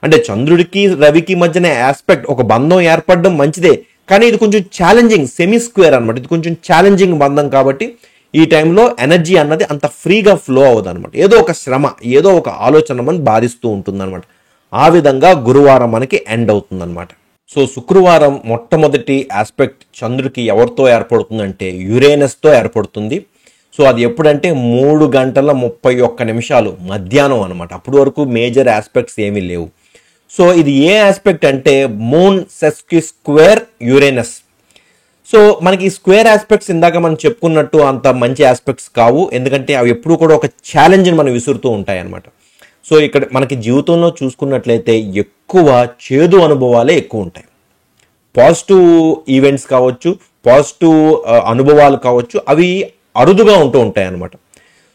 అంటే చంద్రుడికి రవికి మధ్యన ఆస్పెక్ట్ ఒక బంధం ఏర్పడడం మంచిదే, కానీ ఇది కొంచెం ఛాలెంజింగ్ సెమీ స్క్వేర్ అనమాట. ఇది కొంచెం ఛాలెంజింగ్ బంధం. కాబట్టి ఈ టైంలో ఎనర్జీ అన్నది అంత ఫ్రీగా ఫ్లో అవ్వదు అనమాట. ఏదో ఒక శ్రమ, ఏదో ఒక ఆలోచన మనని బాధిస్తూ ఉంటుంది అనమాట. ఆ విధంగా గురువారం మనకి ఎండ్ అవుతుంది అనమాట. సో శుక్రవారం మొట్టమొదటి ఆస్పెక్ట్ చంద్రుడికి ఎవరితో ఏర్పడుతుందంటే యురేనస్తో ఏర్పడుతుంది. సో అది ఎప్పుడంటే 3:31 మధ్యాహ్నం అనమాట. అప్పటి వరకు మేజర్ ఆస్పెక్ట్స్ ఏమీ లేవు. సో ఇది ఏ ఆస్పెక్ట్ అంటే మూన్ సెస్కి స్క్వేర్ యురేనస్. సో మనకి ఈ స్క్వేర్ ఆస్పెక్ట్స్ ఇందాక మనం చెప్పుకున్నట్టు అంత మంచి ఆస్పెక్ట్స్ కావు, ఎందుకంటే అవి ఎప్పుడు కూడా ఒక ఛాలెంజ్ని మనం విసురుతూ ఉంటాయి అన్నమాట. సో ఇక్కడ మనకి జీవితంలో చూసుకున్నట్లయితే ఎక్కువ చేదు అనుభవాలే ఎక్కువ ఉంటాయి. పాజిటివ్ ఈవెంట్స్ కావచ్చు, పాజిటివ్ అనుభవాలు కావచ్చు, అవి అరుదుగా ఉంటూ ఉంటాయి అన్నమాట.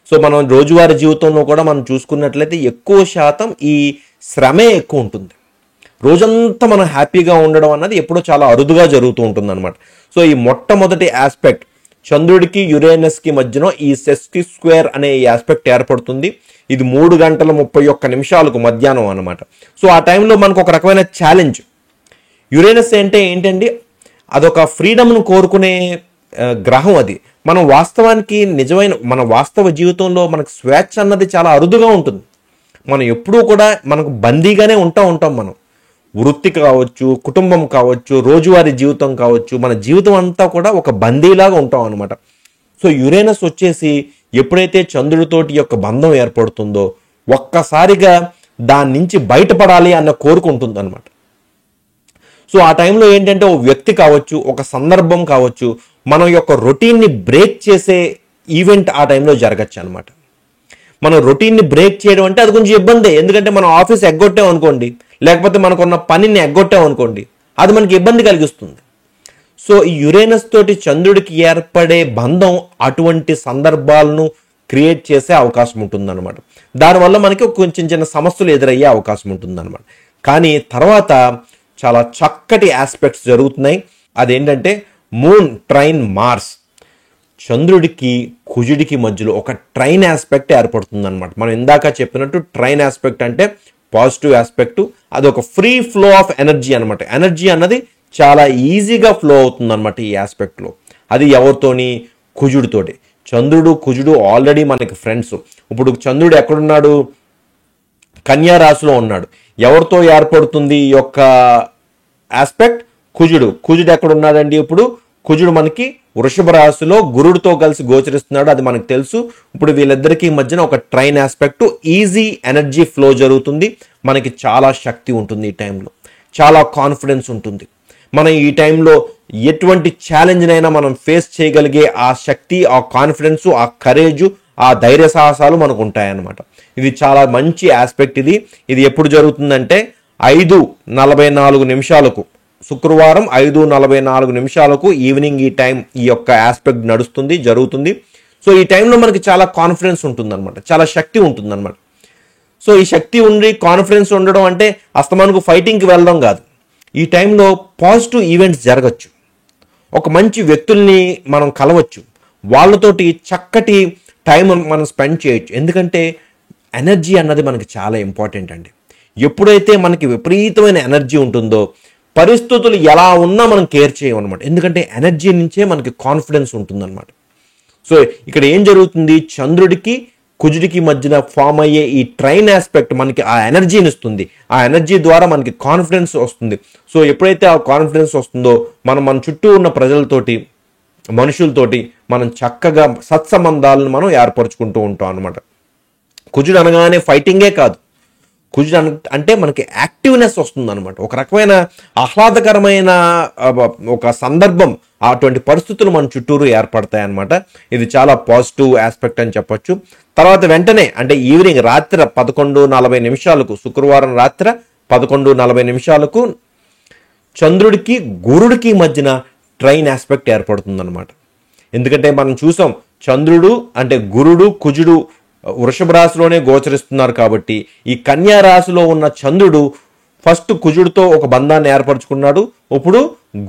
సో మనం రోజువారీ జీవితంలో కూడా మనం చూసుకున్నట్లయితే ఎక్కువ శాతం ఈ శ్రమే ఎక్కువ ఉంటుంది. రోజంతా మనం హ్యాపీగా ఉండడం అన్నది ఎప్పుడో చాలా అరుదుగా జరుగుతూ ఉంటుంది అనమాట. సో ఈ మొట్టమొదటి ఆస్పెక్ట్ చంద్రుడికి యురేనస్కి మధ్యన ఈ సెస్కి స్క్వేర్ అనే ఈ ఆస్పెక్ట్ ఏర్పడుతుంది. ఇది 3:31 మధ్యాహ్నం అనమాట. సో ఆ టైంలో మనకు ఒక రకమైన ఛాలెంజ్. యురేనస్ అంటే ఏంటండి? అదొక ఫ్రీడమ్ను కోరుకునే గ్రహం. అది మనం వాస్తవానికి నిజమైన మన వాస్తవ జీవితంలో మనకు స్వేచ్ఛ అన్నది చాలా అరుదుగా ఉంటుంది. మనం ఎప్పుడూ కూడా మనకు బందీగానే ఉంటాం. మనం వృత్తి కావచ్చు, కుటుంబం కావచ్చు, రోజువారీ జీవితం కావచ్చు, మన జీవితం అంతా కూడా ఒక బందీలాగా ఉంటాం అనమాట. సో యురేనస్ వచ్చేసి ఎప్పుడైతే చంద్రుడితోటి యొక్క బంధం ఏర్పడుతుందో ఒక్కసారిగా దాని నుంచి బయటపడాలి అన్న కోరుకుంటుంది అనమాట. సో ఆ టైంలో ఏంటంటే ఒక వ్యక్తి కావచ్చు, ఒక సందర్భం కావచ్చు, మన యొక్క రొటీన్ని బ్రేక్ చేసే ఈవెంట్ ఆ టైంలో జరగచ్చు అనమాట. మనం రొటీన్ని బ్రేక్ చేయడం అంటే అది కొంచెం ఇబ్బందే, ఎందుకంటే మనం ఆఫీస్ ఎగ్గొట్టాం అనుకోండి, లేకపోతే మనకున్న పనిని ఎగ్గొట్టాం అనుకోండి, అది మనకి ఇబ్బంది కలిగిస్తుంది. సో ఈ యురేనస్ తోటి చంద్రుడికి ఏర్పడే బంధం అటువంటి సందర్భాలను క్రియేట్ చేసే అవకాశం ఉంటుందన్నమాట. దానివల్ల మనకి కొంచెం చిన్న సమస్యలు ఎదురయ్యే అవకాశం ఉంటుందన్నమాట. కానీ తర్వాత చాలా చక్కటి ఆస్పెక్ట్స్ జరుగుతున్నాయి. అదేంటంటే మూన్ ట్రైన్ మార్స్. చంద్రుడికి కుజుడికి మధ్యలో ఒక ట్రైన్ ఆస్పెక్ట్ ఏర్పడుతుంది అనమాట. మనం ఇందాక చెప్పినట్టు ట్రైన్ ఆస్పెక్ట్ అంటే పాజిటివ్ ఆస్పెక్ట్, అది ఒక ఫ్రీ ఫ్లో ఆఫ్ ఎనర్జీ అనమాట. ఎనర్జీ అన్నది చాలా ఈజీగా ఫ్లో అవుతుంది అనమాట ఈ ఆస్పెక్ట్లో. అది ఎవరితోని? కుజుడితోటి. చంద్రుడు కుజుడు ఆల్రెడీ మనకి ఫ్రెండ్స్. ఇప్పుడు చంద్రుడు ఎక్కడున్నాడు? కన్యా రాశిలో ఉన్నాడు. ఎవరితో ఏర్పడుతుంది ఈ యొక్క ఆస్పెక్ట్? కుజుడు. కుజుడు ఎక్కడున్నాడండి? ఇప్పుడు కుజుడు మనకి వృషభ రాశిలో గురుడితో కలిసి గోచరిస్తున్నాడు, అది మనకు తెలుసు. ఇప్పుడు వీళ్ళిద్దరికీ మధ్యన ఒక train aspect, easy energy flow జరుగుతుంది. మనకి చాలా శక్తి ఉంటుంది ఈ టైంలో, చాలా కాన్ఫిడెన్స్ ఉంటుంది. మనం ఈ టైంలో ఎటువంటి ఛాలెంజ్నైనా మనం ఫేస్ చేయగలిగే ఆ శక్తి, ఆ కాన్ఫిడెన్స్, ఆ కరేజ్, ఆ ధైర్య సాహసాలు మనకు ఉంటాయన్నమాట. ఇది చాలా మంచి ఆస్పెక్ట్. ఇది ఎప్పుడు జరుగుతుందంటే 5:44 శుక్రవారం 5:44 ఈవినింగ్ ఈ టైం ఈ యొక్క ఆస్పెక్ట్ జరుగుతుంది. సో ఈ టైంలో మనకి చాలా కాన్ఫిడెన్స్ ఉంటుందన్నమాట, చాలా శక్తి ఉంటుందన్నమాట. సో ఈ శక్తి ఉండి కాన్ఫిడెన్స్ ఉండడం అంటే అస్తమానికి ఫైటింగ్కి వెళ్ళడం కాదు. ఈ టైంలో పాజిటివ్ ఈవెంట్స్ జరగచ్చు, ఒక మంచి వ్యక్తుల్ని మనం కలవచ్చు, వాళ్ళతోటి చక్కటి టైం మనం స్పెండ్ చేయొచ్చు. ఎందుకంటే ఎనర్జీ అన్నది మనకి చాలా ఇంపార్టెంట్ అండి. ఎప్పుడైతే మనకి విపరీతమైన ఎనర్జీ ఉంటుందో పరిస్థితులు ఎలా ఉన్నా మనం కేర్ చేయమన్నమాట. ఎందుకంటే ఎనర్జీ నుంచే మనకి కాన్ఫిడెన్స్ ఉంటుందన్నమాట. సో ఇక్కడ ఏం జరుగుతుంది? చంద్రుడికి కుజుడికి మధ్యన ఫామ్ అయ్యే ఈ ట్రైన్ ఆస్పెక్ట్ మనకి ఆ ఎనర్జీని ఇస్తుంది. ఆ ఎనర్జీ ద్వారా మనకి కాన్ఫిడెన్స్ వస్తుంది. సో ఎప్పుడైతే ఆ కాన్ఫిడెన్స్ వస్తుందో మన చుట్టూ ఉన్న ప్రజలతోటి, మనుషులతోటి మనం చక్కగా సత్సంబంధాలను మనం ఏర్పరచుకుంటూ ఉంటాం అనమాట. కుజుడు అనగానే ఫైటింగే కాదు, కుజుడు అంటే మనకి యాక్టివ్నెస్ వస్తుంది అనమాట. ఒక రకమైన ఆహ్లాదకరమైన ఒక సందర్భం, అటువంటి పరిస్థితులు మన చుట్టూరు ఏర్పడతాయి అనమాట. ఇది చాలా పాజిటివ్ ఆస్పెక్ట్ అని చెప్పొచ్చు. తర్వాత వెంటనే అంటే ఈవినింగ్ రాత్రి 11:40 శుక్రవారం రాత్రి 11:40 చంద్రుడికి గురుడికి మధ్యన ట్రైన్ ఆస్పెక్ట్ ఏర్పడుతుందన్నమాట. ఎందుకంటే మనం చూసాం చంద్రుడు అంటే గురుడు కుజుడు వృషభ రాశిలోనే గోచరిస్తున్నారు కాబట్టి ఈ కన్యా రాశిలో ఉన్న చంద్రుడు ఫస్ట్ కుజుడితో ఒక బంధాన్ని ఏర్పరచుకున్నాడు, ఇప్పుడు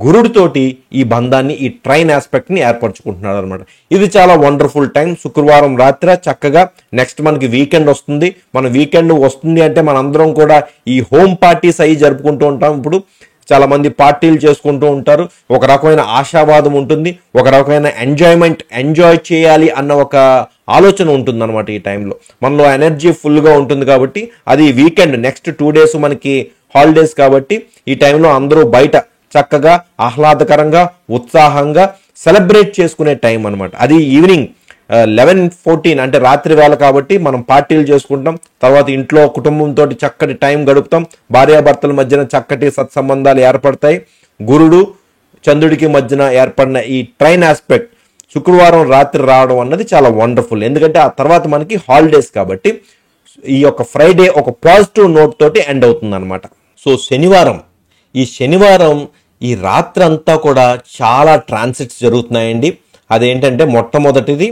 గురుడితోటి ఈ బంధాన్ని, ఈ ట్రైన్ ఆస్పెక్ట్ని ఏర్పరచుకుంటున్నాడు అనమాట. ఇది చాలా వండర్ఫుల్ టైం. శుక్రవారం రాత్రి చక్కగా నెక్స్ట్ మనకి వీకెండ్ వస్తుంది. మన వీకెండ్ వస్తుంది అంటే మనందరం కూడా ఈ హోమ్ పార్టీస్ అయ్యి జరుపుకుంటూ ఉంటాం. ఇప్పుడు చాలా మంది పార్టీలు చేసుకుంటూ ఉంటారు. ఒక రకమైన ఆశావాదం ఉంటుంది, ఒక రకమైన ఎంజాయ్ చేయాలి అన్న ఒక ఆలోచన ఉంటుంది అనమాట. ఈ టైంలో మనలో ఎనర్జీ ఫుల్గా ఉంటుంది కాబట్టి అది వీకెండ్ నెక్స్ట్ 2 days మనకి హాలిడేస్ కాబట్టి ఈ టైంలో అందరూ బయట చక్కగా ఆహ్లాదకరంగా ఉత్సాహంగా సెలబ్రేట్ చేసుకునే టైం అనమాట. అది ఈవినింగ్ 11:14 అంటే రాత్రి వేళ కాబట్టి మనం పార్టీలు చేసుకుంటాం. తర్వాత ఇంట్లో కుటుంబంతో చక్కటి టైం గడుపుతాం. భార్యాభర్తల మధ్యన చక్కటి సత్సంబంధాలు ఏర్పడతాయి. గురుడు చంద్రుడికి మధ్యన ఏర్పడిన ఈ ట్రైన్ ఆస్పెక్ట్ శుక్రవారం రాత్రి రావడం అన్నది చాలా వండర్ఫుల్. ఎందుకంటే ఆ తర్వాత మనకి హాలిడేస్ కాబట్టి ఈ యొక్క ఫ్రైడే ఒక పాజిటివ్ నోట్ తోటి ఎండ్ అవుతుంది అనమాట. సో శనివారం ఈ రాత్రి అంతా కూడా చాలా ట్రాన్సిట్స్ జరుగుతున్నాయండి. అదేంటంటే మొట్టమొదటిది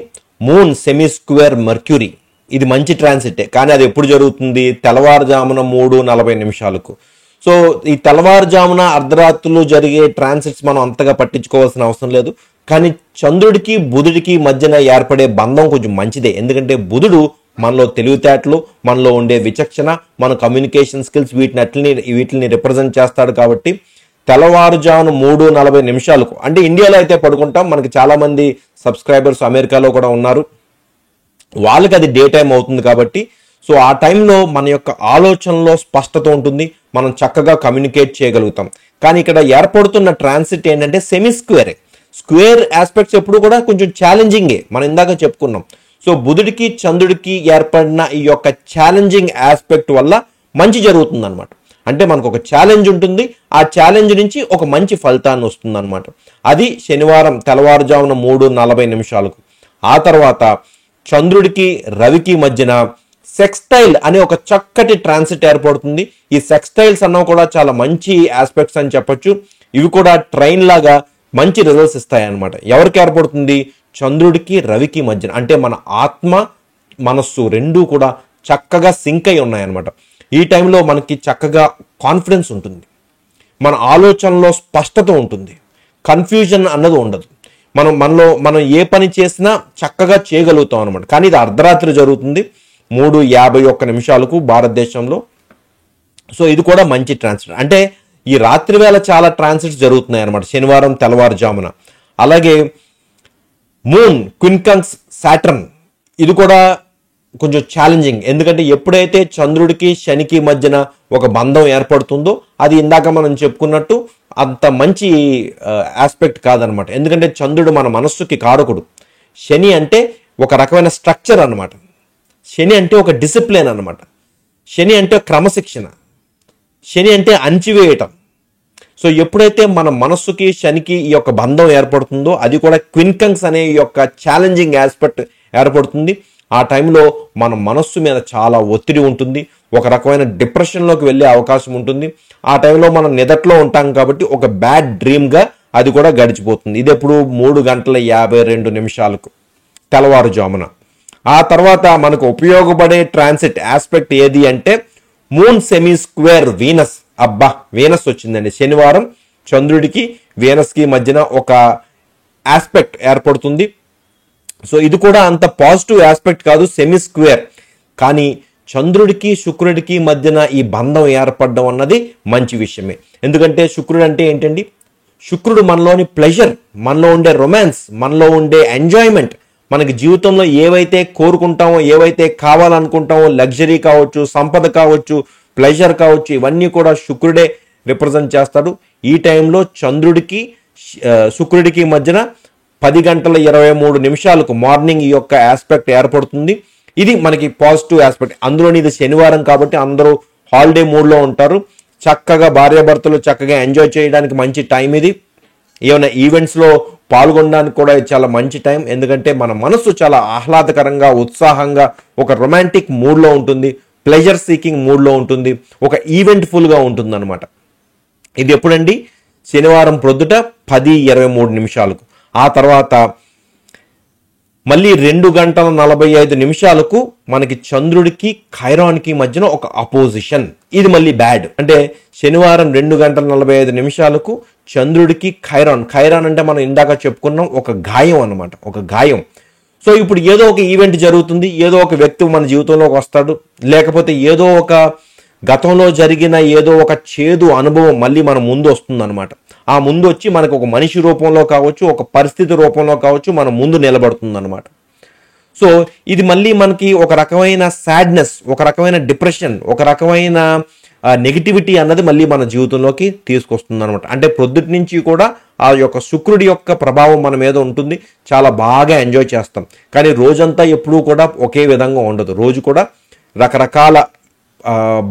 మూన్ సెమీ స్క్వేర్ మర్క్యూరీ. ఇది మంచి ట్రాన్సిటే, కానీ అది ఎప్పుడు జరుగుతుంది? తెల్లవారుజామున 3:40 సో ఈ తెల్లవారుజామున అర్ధరాత్రులు జరిగే ట్రాన్సిట్స్ మనం అంతగా పట్టించుకోవాల్సిన అవసరం లేదు. కానీ చంద్రుడికి బుధుడికి మధ్యన ఏర్పడే బంధం కొంచెం మంచిదే. ఎందుకంటే బుధుడు మనలో తెలివితేటలు, మనలో ఉండే విచక్షణ, మన కమ్యూనికేషన్ స్కిల్స్ వీటిని రిప్రజెంట్ చేస్తాడు. కాబట్టి తెల్లవారుజామున 3:40 అంటే ఇండియాలో అయితే పడుకుంటాం. మనకి చాలా మంది సబ్స్క్రైబర్స్ అమెరికాలో కూడా ఉన్నారు, వాళ్ళకి అది డే టైం అవుతుంది కాబట్టి సో ఆ టైంలో మన యొక్క ఆలోచనలో స్పష్టత ఉంటుంది, మనం చక్కగా కమ్యూనికేట్ చేయగలుగుతాం. కానీ ఇక్కడ ఏర్పడుతున్న ట్రాన్సిట్ ఏంటంటే సెమీ స్క్వేర్ ఆస్పెక్ట్స్ ఎప్పుడు కూడా కొంచెం ఛాలెంజింగే, మనం ఇందాక చెప్పుకున్నాం. సో బుధుడికి చంద్రుడికి ఏర్పడిన ఈ యొక్క ఛాలెంజింగ్ ఆస్పెక్ట్ వల్ల మంచి జరుగుతుంది అనమాట. అంటే మనకు ఒక ఛాలెంజ్ ఉంటుంది, ఆ ఛాలెంజ్ నుంచి ఒక మంచి ఫలితాన్ని వస్తుంది అనమాట. అది శనివారం తెల్లవారుజామున 3:40 ఆ తర్వాత చంద్రుడికి రవికి మధ్యన సెక్స్టైల్ అనే ఒక చక్కటి ట్రాన్సిట్ ఏర్పడుతుంది. ఈ సెక్స్టైల్స్ అన్నవి కూడా చాలా మంచి ఆస్పెక్ట్స్ అని చెప్పొచ్చు. ఇవి కూడా ట్రైన్ లాగా మంచి రిజల్ట్స్ ఇస్తాయి అన్నమాట. ఎవరికి ఏర్పడుతుంది? చంద్రుడికి రవికి మధ్యన. అంటే మన ఆత్మ మనస్సు రెండూ కూడా చక్కగా సింక్ అయి ఉన్నాయన్నమాట. ఈ టైంలో మనకి చక్కగా కాన్ఫిడెన్స్ ఉంటుంది, మన ఆలోచనలో స్పష్టత ఉంటుంది, కన్ఫ్యూజన్ అన్నది ఉండదు. మనం ఏ పని చేసినా చక్కగా చేయగలుగుతాం అనమాట. కానీ ఇది అర్ధరాత్రి జరుగుతుంది 3:51 భారతదేశంలో. సో ఇది కూడా మంచి ట్రాన్సిట్. అంటే ఈ రాత్రి వేళ చాలా ట్రాన్సిట్స్ జరుగుతున్నాయి అనమాట శనివారం తెల్లవారుజామున. అలాగే మూన్ క్విన్కంక్స్ సాటర్న్ ఇది కూడా కొంచెం ఛాలెంజింగ్. ఎందుకంటే ఎప్పుడైతే చంద్రుడికి శనికి మధ్యన ఒక బంధం ఏర్పడుతుందో అది ఇందాక మనం చెప్పుకున్నట్టు అంత మంచి ఆస్పెక్ట్ కాదనమాట. ఎందుకంటే చంద్రుడు మన మనస్సుకి కారకుడు. శని అంటే ఒక రకమైన స్ట్రక్చర్ అనమాట. శని అంటే ఒక డిసిప్లిన్ అనమాట. శని అంటే క్రమశిక్షణ. శని అంటే అణచివేయటం. సో ఎప్పుడైతే మన మనస్సుకి శనికి ఈ యొక్క బంధం ఏర్పడుతుందో అది కూడా క్విన్కంక్స్ అనే ఈ యొక్క ఛాలెంజింగ్ ఆస్పెక్ట్ ఏర్పడుతుంది. ఆ టైంలో మన మనస్సు మీద చాలా ఒత్తిడి ఉంటుంది. ఒక రకమైన డిప్రెషన్లోకి వెళ్ళే అవకాశం ఉంటుంది. ఆ టైంలో మనం నిదట్లో ఉంటాం కాబట్టి ఒక బ్యాడ్ డ్రీమ్గా అది కూడా గడిచిపోతుంది. ఇది ఎప్పుడు 3:52 తెల్లవారుజామున. ఆ తర్వాత మనకు ఉపయోగపడే ట్రాన్సిట్ ఆస్పెక్ట్ ఏది అంటే మూన్ సెమీ స్క్వేర్ వీనస్. అబ్బా, వీనస్ వచ్చిందండి. శనివారం చంద్రుడికి వీనస్కి మధ్యన ఒక ఆస్పెక్ట్ ఏర్పడుతుంది. సో ఇది కూడా అంత పాజిటివ్ ఆస్పెక్ట్ కాదు, సెమీ స్క్వేర్. కానీ చంద్రుడికి శుక్రుడికి మధ్యన ఈ బంధం ఏర్పడడం అన్నది మంచి విషయమే. ఎందుకంటే శుక్రుడు అంటే ఏంటండి? శుక్రుడు మనలోని ప్లెజర్, మనలో ఉండే రొమాన్స్, మనలో ఉండే ఎంజాయ్మెంట్, మనకి జీవితంలో ఏవైతే కోరుకుంటామో, ఏవైతే కావాలనుకుంటామో, లగ్జరీ కావచ్చు, సంపద కావచ్చు, ప్లెజర్ కావచ్చు, ఇవన్నీ కూడా శుక్రుడే రిప్రజెంట్ చేస్తాడు. ఈ టైంలో చంద్రుడికి శుక్రుడికి మధ్యన 10:23 మార్నింగ్ ఈ యొక్క ఆస్పెక్ట్ ఏర్పడుతుంది. ఇది మనకి పాజిటివ్ ఆస్పెక్ట్. అందులోని ఇది శనివారం కాబట్టి అందరూ హాలిడే మూడ్లో ఉంటారు. చక్కగా భార్యాభర్తలు చక్కగా ఎంజాయ్ చేయడానికి మంచి టైం ఇది. ఏమైనా ఈవెంట్స్లో పాల్గొనడానికి కూడా చాలా మంచి టైం. ఎందుకంటే మన మనసు చాలా ఆహ్లాదకరంగా, ఉత్సాహంగా, ఒక రొమాంటిక్ మూడ్లో ఉంటుంది, ప్లెజర్ సీకింగ్ మూడ్లో ఉంటుంది, ఒక ఈవెంట్ఫుల్గా ఉంటుంది అనమాట. ఇది ఎప్పుడండి? శనివారం ప్రొద్దుట 10:23. ఆ తర్వాత మళ్ళీ 2:45 మనకి చంద్రుడికి ఖైరాన్కి మధ్యన ఒక అపోజిషన్. ఇది మళ్ళీ బ్యాడ్. అంటే శనివారం 2:45 చంద్రుడికి ఖైరాన్. ఖైరాన్ అంటే మనం ఇందాక చెప్పుకున్నాం ఒక గాయం అన్నమాట, ఒక గాయం. సో ఇప్పుడు ఏదో ఒక ఈవెంట్ జరుగుతుంది, ఏదో ఒక వ్యక్తి మన జీవితంలోకి వస్తాడు, లేకపోతే ఏదో ఒక గతంలో జరిగిన ఏదో ఒక చేదు అనుభవం మళ్ళీ మన ముందు వస్తుంది అనమాట. ఆ ముందు వచ్చి మనకు ఒక మనిషి రూపంలో కావచ్చు, ఒక పరిస్థితి రూపంలో కావచ్చు, మన ముందు నిలబడుతుంది అనమాట. సో ఇది మళ్ళీ మనకి ఒక రకమైన సాడ్నెస్, ఒక రకమైన డిప్రెషన్, ఒక రకమైన నెగిటివిటీ అన్నది మళ్ళీ మన జీవితంలోకి తీసుకొస్తుంది అనమాట. అంటే ప్రొద్దుటి నుంచి కూడా ఆ యొక్క శుక్రుడి యొక్క ప్రభావం మన మీద ఉంటుంది. చాలా బాగా ఎంజాయ్ చేస్తాం. కానీ రోజంతా ఎప్పుడూ కూడా ఒకే విధంగా ఉండదు. రోజు కూడా రకరకాల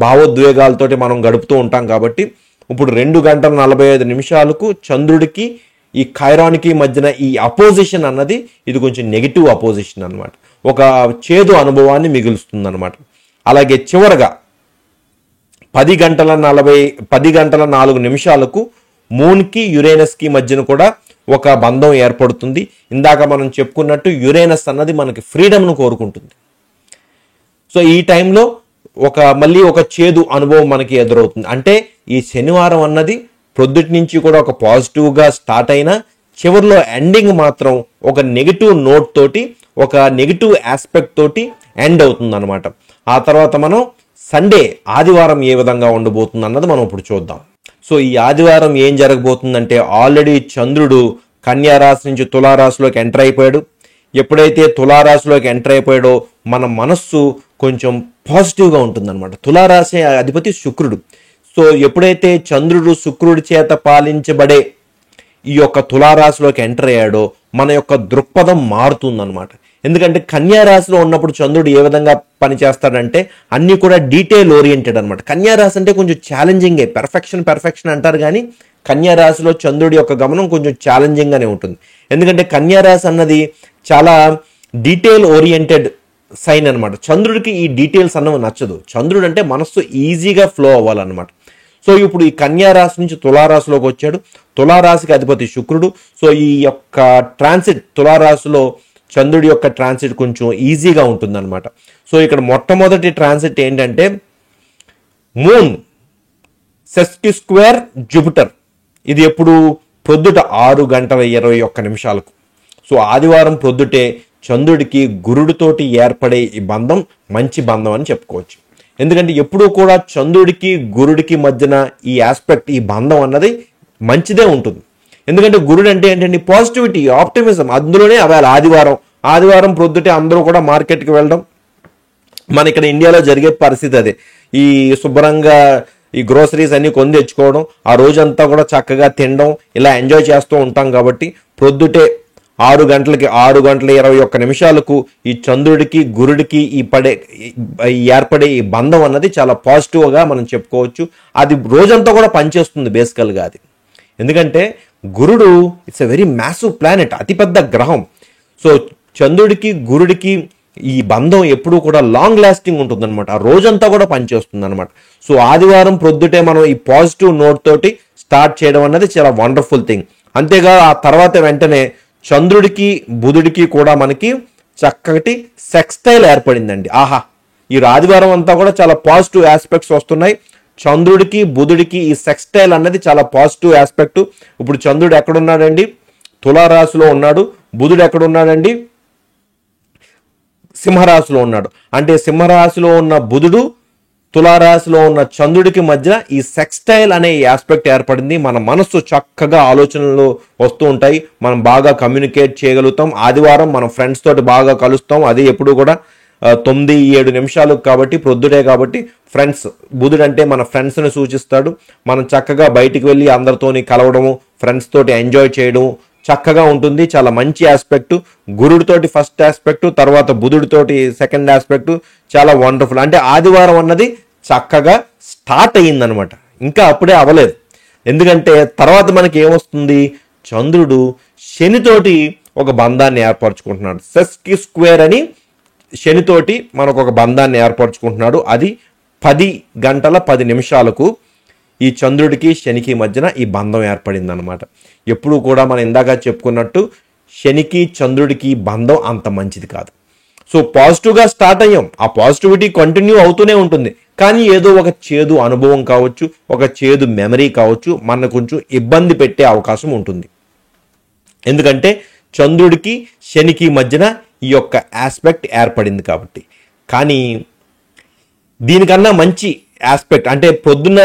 భావోద్వేగాలతోటి మనం గడుపుతూ ఉంటాం. కాబట్టి ఇప్పుడు 2:45 చంద్రుడికి ఈ ఖైరాన్కి మధ్యన ఈ అపోజిషన్ అన్నది ఇది కొంచెం నెగిటివ్ అపోజిషన్ అనమాట. ఒక చేదు అనుభవాన్ని మిగులుస్తుంది అనమాట. అలాగే చివరగా 10:04 మూన్కి యురేనస్కి మధ్యన కూడా ఒక బంధం ఏర్పడుతుంది. ఇందాక మనం చెప్పుకున్నట్టు యురేనస్ అన్నది మనకి ఫ్రీడమ్ను కోరుకుంటుంది. సో ఈ టైంలో మళ్ళీ ఒక చేదు అనుభవం మనకి ఎదురవుతుంది. అంటే ఈ శనివారం అన్నది ప్రొద్దుటి నుంచి కూడా ఒక పాజిటివ్గా స్టార్ట్ అయినా చివరిలో ఎండింగ్ మాత్రం ఒక నెగిటివ్ నోట్ తోటి, ఒక నెగిటివ్ ఆస్పెక్ట్ తోటి ఎండ్ అవుతుంది అనమాట. ఆ తర్వాత మనం సండే ఆదివారం ఏ విధంగా ఉండబోతుంది అన్నది మనం ఇప్పుడు చూద్దాం. సో ఈ ఆదివారం ఏం జరగబోతుందంటే ఆల్రెడీ చంద్రుడు కన్యా రాశి నుంచి తులారాశిలోకి ఎంటర్ అయిపోయాడు. ఎప్పుడైతే తులారాశిలోకి ఎంటర్ అయిపోయాడో మన మనస్సు కొంచెం పాజిటివ్గా ఉంటుందన్నమాట. తులారాశి అధిపతి శుక్రుడు. సో ఎప్పుడైతే చంద్రుడు శుక్రుడి చేత పాలించబడే ఈ యొక్క తులారాశిలోకి ఎంటర్ అయ్యాడో మన యొక్క దృక్పథం మారుతుందన్నమాట. ఎందుకంటే కన్యా రాశిలో ఉన్నప్పుడు చంద్రుడు ఏ విధంగా పనిచేస్తాడంటే అన్నీ కూడా డీటెయిల్ ఓరియంటెడ్ అనమాట. కన్యా రాశి అంటే కొంచెం ఛాలెంజింగే. పెర్ఫెక్షన్ అంటారు, కానీ కన్యా రాశిలో చంద్రుడి యొక్క గమనం కొంచెం ఛాలెంజింగ్గానే ఉంటుంది. ఎందుకంటే కన్యా రాశి అన్నది చాలా డీటెయిల్ ఓరియంటెడ్ సైన్ అనమాట. చంద్రుడికి ఈ డీటెయిల్స్ అన్నవి నచ్చదు. చంద్రుడు అంటే మనస్సు ఈజీగా ఫ్లో అవ్వాలన్నమాట. సో ఇప్పుడు ఈ కన్యా రాశి నుంచి తులారాశిలోకి వచ్చాడు. తులారాశికి అధిపతి శుక్రుడు. సో ఈ యొక్క ట్రాన్సిట్ తులారాశిలో చంద్రుడి యొక్క ట్రాన్సిట్ కొంచెం ఈజీగా ఉంటుందన్నమాట. సో ఇక్కడ మొట్టమొదటి ట్రాన్సిట్ ఏంటంటే మూన్ సెస్కి స్క్వేర్ జూపిటర్. ఇది ఎప్పుడు ప్రొద్దుట 6:21 సో ఆదివారం ప్రొద్దుటే చంద్రుడికి గురుడితోటి ఏర్పడే ఈ బంధం మంచి బంధం అని చెప్పుకోవచ్చు. ఎందుకంటే ఎప్పుడూ కూడా చంద్రుడికి గురుడికి మధ్యన ఈ ఆస్పెక్ట్, ఈ బంధం అన్నది మంచిదే ఉంటుంది. ఎందుకంటే గురుడు అంటే ఏంటంటే పాజిటివిటీ, ఆప్టిమిజం. అందులోనే అవాళ ఆదివారం ప్రొద్దుటే అందరూ కూడా మార్కెట్కి వెళ్ళడం, మన ఇక్కడ ఇండియాలో జరిగే పరిస్థితి అదే. ఈ శుభ్రంగా ఈ గ్రోసరీస్ అన్ని కొని తెచ్చుకోవడం, ఆ రోజంతా కూడా చక్కగా తినడం, ఇలా ఎంజాయ్ చేస్తూ ఉంటాం. కాబట్టి ప్రొద్దుటే 6 గంటలకి 6:21 ఈ చంద్రుడికి గురుడికి ఏర్పడే ఈ బంధం అన్నది చాలా పాజిటివ్గా మనం చెప్పుకోవచ్చు. అది రోజంతా కూడా పనిచేస్తుంది బేసికల్గా అది. ఎందుకంటే గురుడు it's a very massive planet, అతిపెద్ద గ్రహం. సో చంద్రుడికి గురుడికి ఈ బంధం ఎప్పుడూ కూడా లాంగ్ లాస్టింగ్ ఉంటుంది అనమాట, ఆ రోజంతా కూడా పనిచేస్తుంది అనమాట. సో ఆదివారం ప్రొద్దుటే మనం ఈ పాజిటివ్ నోట్ తోటి స్టార్ట్ చేయడం అన్నది చాలా వండర్ఫుల్ థింగ్. అంతేగా ఆ తర్వాత వెంటనే చంద్రుడికి బుధుడికి కూడా మనకి చక్కటి సెక్స్టైల్ ఏర్పడిందండి. ఆహా, ఈ ఆదివారం అంతా కూడా చాలా పాజిటివ్ ఆస్పెక్ట్స్ వస్తున్నాయి. చంద్రుడికి బుధుడికి ఈ సెక్స్టైల్ అన్నది చాలా పాజిటివ్ ఆస్పెక్ట్. ఇప్పుడు చంద్రుడు ఎక్కడున్నాడండి? తులారాశిలో ఉన్నాడు. బుధుడు ఎక్కడున్నాడండి? సింహరాశిలో ఉన్నాడు. అంటే సింహరాశిలో ఉన్న బుధుడు తులారాశిలో ఉన్న చంద్రుడికి మధ్య ఈ సెక్స్టైల్ అనే ఈ ఆస్పెక్ట్ ఏర్పడింది. మన మనస్సు చక్కగా ఆలోచనలు వస్తూ ఉంటాయి, మనం బాగా కమ్యూనికేట్ చేయగలుగుతాం. ఆదివారం మనం ఫ్రెండ్స్ తోటి బాగా కలుస్తాం. అది ఎప్పుడు కూడా 9-7 నిమిషాలు కాబట్టి ప్రొద్దుడే కాబట్టి ఫ్రెండ్స్, బుధుడు అంటే మన ఫ్రెండ్స్ని సూచిస్తాడు. మనం చక్కగా బయటికి వెళ్ళి అందరితోని కలవడము, ఫ్రెండ్స్ తోటి ఎంజాయ్ చేయడం చక్కగా ఉంటుంది. చాలా మంచి ఆస్పెక్ట్. గురుడితోటి ఫస్ట్ ఆస్పెక్ట్, తర్వాత బుధుడితోటి సెకండ్ ఆస్పెక్ట్, చాలా వండర్ఫుల్. అంటే ఆదివారం అన్నది చక్కగా స్టార్ట్ అయ్యిందనమాట, ఇంకా అప్పుడే అవ్వలేదు. ఎందుకంటే తర్వాత మనకి ఏమొస్తుంది? చంద్రుడు శనితోటి ఒక బంధాన్ని ఏర్పరచుకుంటున్నాడు. సెస్కి స్క్వేర్ అని శనితోటి మనకు ఒక బంధాన్ని ఏర్పరచుకుంటున్నాడు. అది 10:10 ఈ చంద్రుడికి శనికి మధ్యన ఈ బంధం ఏర్పడింది అనమాట. ఎప్పుడు కూడా మనం ఇందాక చెప్పుకున్నట్టు శనికి చంద్రుడికి బంధం అంత మంచిది కాదు. సో పాజిటివ్గా స్టార్ట్ అయ్యాం, ఆ పాజిటివిటీ కంటిన్యూ అవుతూనే ఉంటుంది. కానీ ఏదో ఒక చేదు అనుభవం కావచ్చు, ఒక చేదు మెమరీ కావచ్చు, మన కొంచెం ఇబ్బంది పెట్టే అవకాశం ఉంటుంది. ఎందుకంటే చంద్రుడికి శనికి మధ్యన ఈ యొక్క ఆస్పెక్ట్ ఏర్పడింది కాబట్టి. కానీ దీనికన్నా మంచి ఆస్పెక్ట్, అంటే పొద్దున్న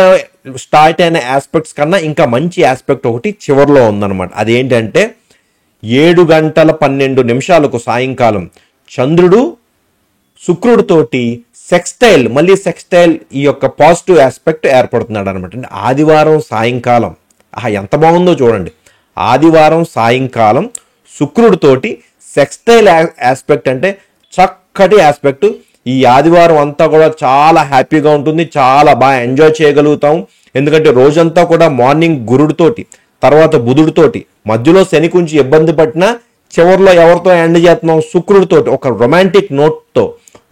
స్టార్ట్ అయిన ఆస్పెక్ట్స్ కన్నా ఇంకా మంచి ఆస్పెక్ట్ ఒకటి చివరిలో ఉందన్నమాట. అదేంటంటే 7:12 సాయంకాలం చంద్రుడు శుక్రుడితోటి మళ్ళీ సెక్స్టైల్ ఈ యొక్క పాజిటివ్ ఆస్పెక్ట్ ఏర్పడుతున్నాడు అనమాట. అంటే ఆదివారం సాయంకాలం, ఎంత బాగుందో చూడండి. ఆదివారం సాయంకాలం శుక్రుడితోటి సెక్స్టైల్ ఆస్పెక్ట్ అంటే చక్కటి ఆస్పెక్ట్. ఈ ఆదివారం అంతా కూడా చాలా హ్యాపీగా ఉంటుంది, చాలా బాగా ఎంజాయ్ చేయగలుగుతాం. ఎందుకంటే రోజంతా కూడా మార్నింగ్ గురుడితోటి, తర్వాత బుధుడితోటి, మధ్యలో శని కొంచెం ఇబ్బంది పట్టినా చివరిలో ఎవరితో ఎండ్ చేస్తున్నాం? శుక్రుడితోటి ఒక రొమాంటిక్ నోట్తో,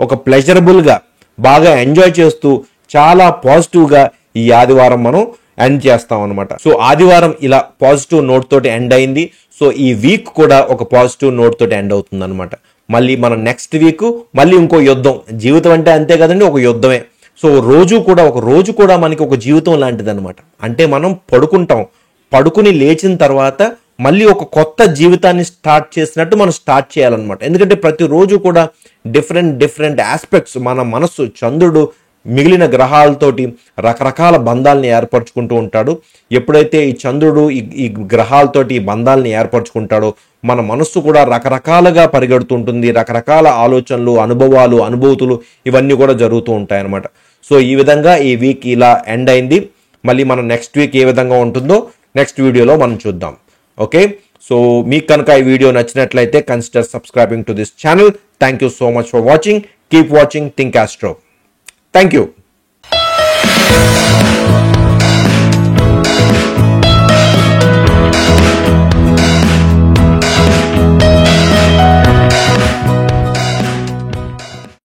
ఒక ప్లెజరబుల్గా బాగా ఎంజాయ్ చేస్తూ చాలా పాజిటివ్గా ఈ ఆదివారం మనం ఎండ్ చేస్తాం అనమాట. సో ఆదివారం ఇలా పాజిటివ్ నోట్ తోటి ఎండ్ అయింది. సో ఈ వీక్ కూడా ఒక పాజిటివ్ నోట్ తోటి ఎండ్ అవుతుంది అనమాట. మళ్ళీ మనం నెక్స్ట్ వీక్ మళ్ళీ ఇంకో యుద్ధం. జీవితం అంటే అంతే కదండి, ఒక యుద్ధమే. సో ఒక రోజు కూడా మనకి ఒక జీవితం లాంటిది అనమాట. అంటే మనం పడుకుని లేచిన తర్వాత మళ్ళీ ఒక కొత్త జీవితాన్ని స్టార్ట్ చేసినట్టు మనం స్టార్ట్ చేయాలన్నమాట. ఎందుకంటే ప్రతిరోజు కూడా డిఫరెంట్ ఆస్పెక్ట్స్, మన మనస్సు, చంద్రుడు మిగిలిన గ్రహాలతోటి రకరకాల బంధాలని ఏర్పరచుకుంటూ ఉంటాడు. ఎప్పుడైతే ఈ చంద్రుడు ఈ గ్రహాలతోటి ఈ బంధాలని ఏర్పరచుకుంటాడో మన మనస్సు కూడా రకరకాలుగా పరిగెడుతుంటుంది. రకరకాల ఆలోచనలు, అనుభూతులు ఇవన్నీ కూడా జరుగుతూ ఉంటాయన్నమాట. సో ఈ విధంగా ఈ వీక్ ఇలా ఎండ్ అయింది. మళ్ళీ మనం నెక్స్ట్ వీక్ ఏ విధంగా ఉంటుందో నెక్స్ట్ వీడియోలో మనం చూద్దాం. ఓకే, సో మీకు కనుక ఈ వీడియో నచ్చినట్లయితే consider subscribing to this channel. Thank you so much for watching. Keep watching think Astro. Thank you.